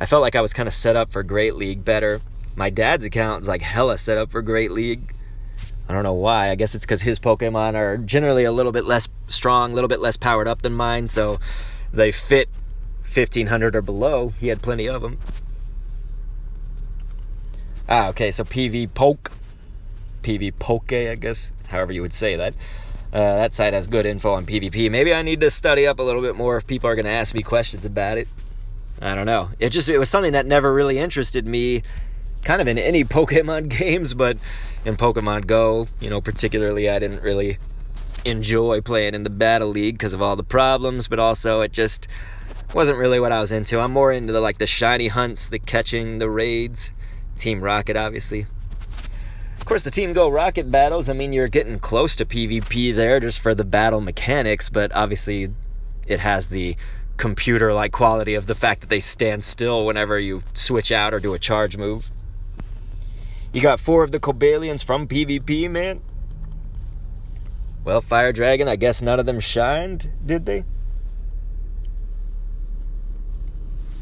A: I felt like I was kind of set up for Great League better. My dad's account was like hella set up for Great League. I don't know why. I guess it's because his Pokemon are generally a little bit less strong, a little bit less powered up than mine, so they fit 1500 or below. He had plenty of them. Okay, so PV Poke, I guess, however you would say that. That site has good info on PvP. Maybe I need to study up a little bit more if people are going to ask me questions about it. I don't know. It was something that never really interested me, kind of in any Pokemon games, but in Pokemon Go, you know, particularly, I didn't really enjoy playing in the Battle League because of all the problems, but also it just wasn't really what I was into. I'm more into the shiny hunts, the catching, the raids. Team Rocket, obviously. Of course, the Team Go Rocket battles, I mean, you're getting close to PvP there just for the battle mechanics, but obviously it has the computer-like quality of the fact that they stand still whenever you switch out or do a charge move. You got 4 of the Cobalions from PvP, man. Well, Fire Dragon, I guess none of them shined, did they?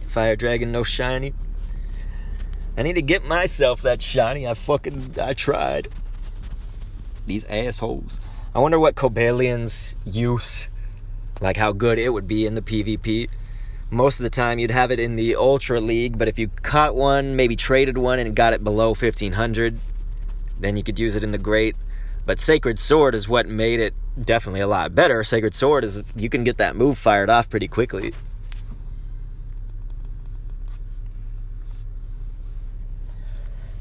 A: Fire Dragon, no shiny. I need to get myself that shiny. I tried. These assholes. I wonder what Cobalian's use, like how good it would be in the PvP. Most of the time you'd have it in the Ultra League, but if you caught one, maybe traded one and got it below 1500, then you could use it in the Great. But Sacred Sword is what made it definitely a lot better. Sacred Sword is, you can get that move fired off pretty quickly.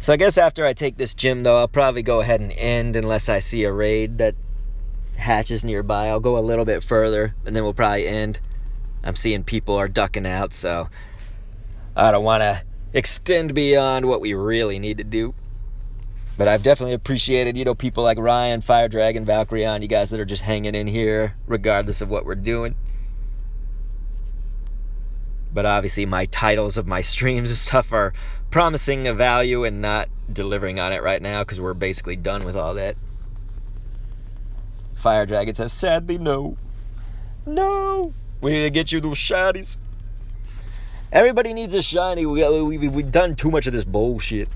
A: So I guess after I take this gym, though, I'll probably go ahead and end unless I see a raid that hatches nearby. I'll go a little bit further, and then we'll probably end. I'm seeing people are ducking out, so I don't want to extend beyond what we really need to do. But I've definitely appreciated, people like Ryan, Fire Dragon, Valkyrion, you guys that are just hanging in here regardless of what we're doing. But obviously my titles of my streams and stuff are promising a value and not delivering on it right now because we're basically done with all that. Fire Dragon says, sadly, no. No! We need to get you those shinies. Everybody needs a shiny. We've done too much of this bullshit.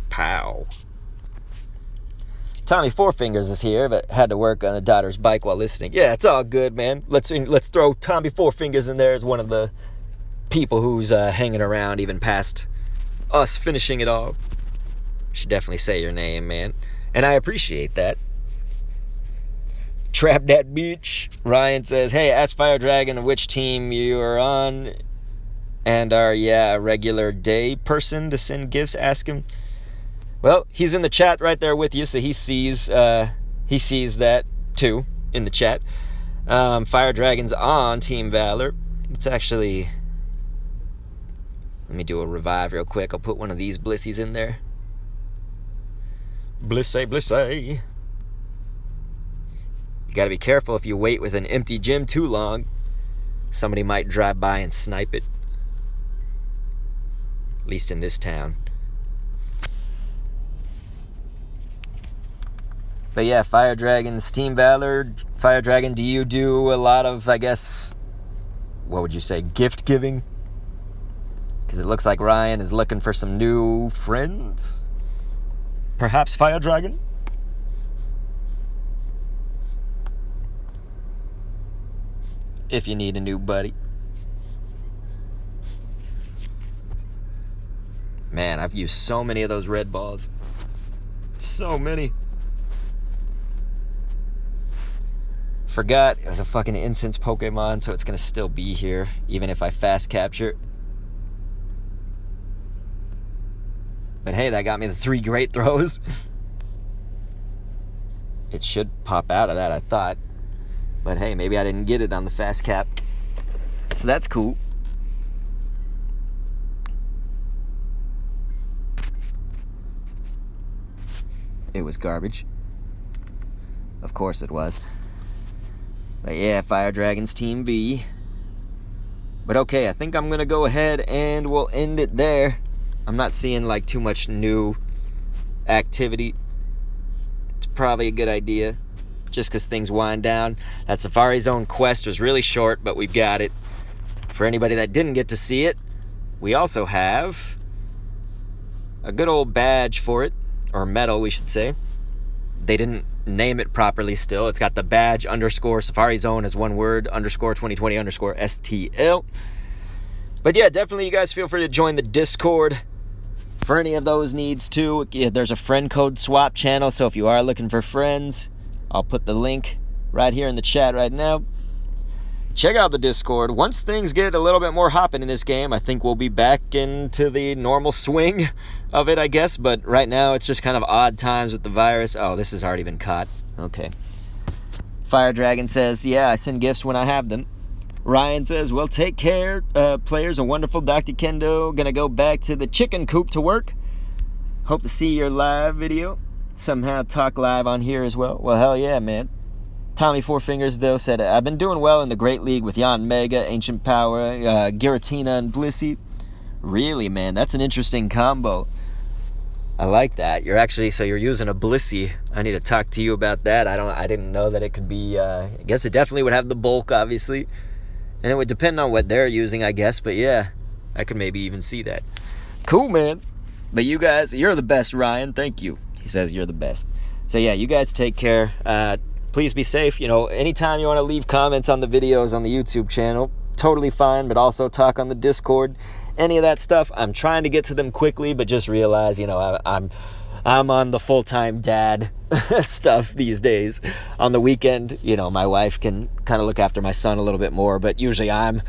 A: Pow. Tommy Four Fingers is here, but had to work on the daughter's bike while listening. Yeah, it's all good, man. Let's throw Tommy Four Fingers in there as one of the people who's hanging around even past us finishing it all. Should definitely say your name, man. And I appreciate that. Trap that bitch. Ryan says, hey, ask Fire Dragon which team you are on and are, a regular day person to send gifts. Ask him. Well, he's in the chat right there with you, so he sees that too in the chat. Fire Dragon's on Team Valor. Let's actually, let me do a revive real quick. I'll put one of these blissies in there. Blissay. You gotta be careful if you wait with an empty gym too long. Somebody might drive by and snipe it. At least in this town. But yeah, Fire Dragon's Team Valor. Fire Dragon, do you do a lot of, I guess, what would you say, gift giving? Because it looks like Ryan is looking for some new friends. Perhaps Fire Dragon? If you need a new buddy. Man, I've used so many of those red balls. So many. Forgot it was a fucking incense Pokemon, so it's gonna still be here, even if I fast capture. But hey, that got me the 3 great throws. It should pop out of that, I thought. But hey, maybe I didn't get it on the fast cap. So that's cool. It was garbage. Of course it was. But yeah, Fire Dragon's Team V. But okay, I think I'm going to go ahead and we'll end it there. I'm not seeing like too much new activity. It's probably a good idea. Just because things wind down. That Safari Zone quest was really short, but we've got it. For anybody that didn't get to see it, we also have a good old badge for it. Or medal, we should say. They didn't name it properly still. It's got the badge _ Safari Zone as one word _ 2020 _ STL. But yeah, definitely you guys feel free to join the Discord for any of those needs too. Yeah, there's a friend code swap channel, so if you are looking for friends, I'll put the link right here in the chat right now. Check out the Discord. Once things get a little bit more hopping in this game, I think we'll be back into the normal swing of it, I guess. But right now, it's just kind of odd times with the virus. Oh, this has already been caught. Okay. Fire Dragon says, yeah, I send gifts when I have them. Ryan says, well, take care, players. A wonderful Dr. Kendo. Gonna go back to the chicken coop to work. Hope to see your live video. Somehow talk live on here as well. Well, hell yeah, man. Tommy Four Fingers, though, said, I've been doing well in the Great League with Jan Mega, Ancient Power, Giratina, and Blissey. Really, man, that's an interesting combo. I like that. So you're using a Blissey. I need to talk to you about that. I didn't know that it could be, I guess it definitely would have the bulk, obviously. And it would depend on what they're using, I guess. But yeah, I could maybe even see that. Cool, man. But you guys, you're the best, Ryan. Thank you. He says you're the best. So yeah, you guys take care. Please be safe. Anytime you want to leave comments on the videos on the YouTube channel, totally fine. But also talk on the Discord. Any of that stuff, I'm trying to get to them quickly, but just realize, I'm on the full-time dad stuff these days. On the weekend, my wife can kind of look after my son a little bit more, but usually I'm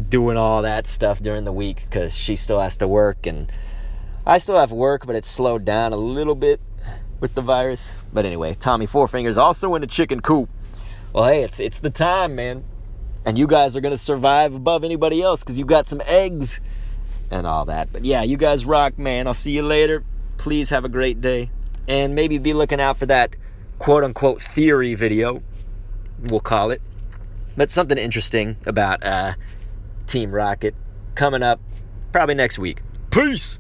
A: doing all that stuff during the week because she still has to work, and I still have work, but it's slowed down a little bit with the virus. But anyway, Tommy Four Fingers also in the chicken coop. Well, hey, it's the time, man. And you guys are going to survive above anybody else because you got some eggs and all that. But yeah, you guys rock, man. I'll see you later. Please have a great day. And maybe be looking out for that quote-unquote theory video, we'll call it. But something interesting about Team Rocket coming up probably next week. Peace!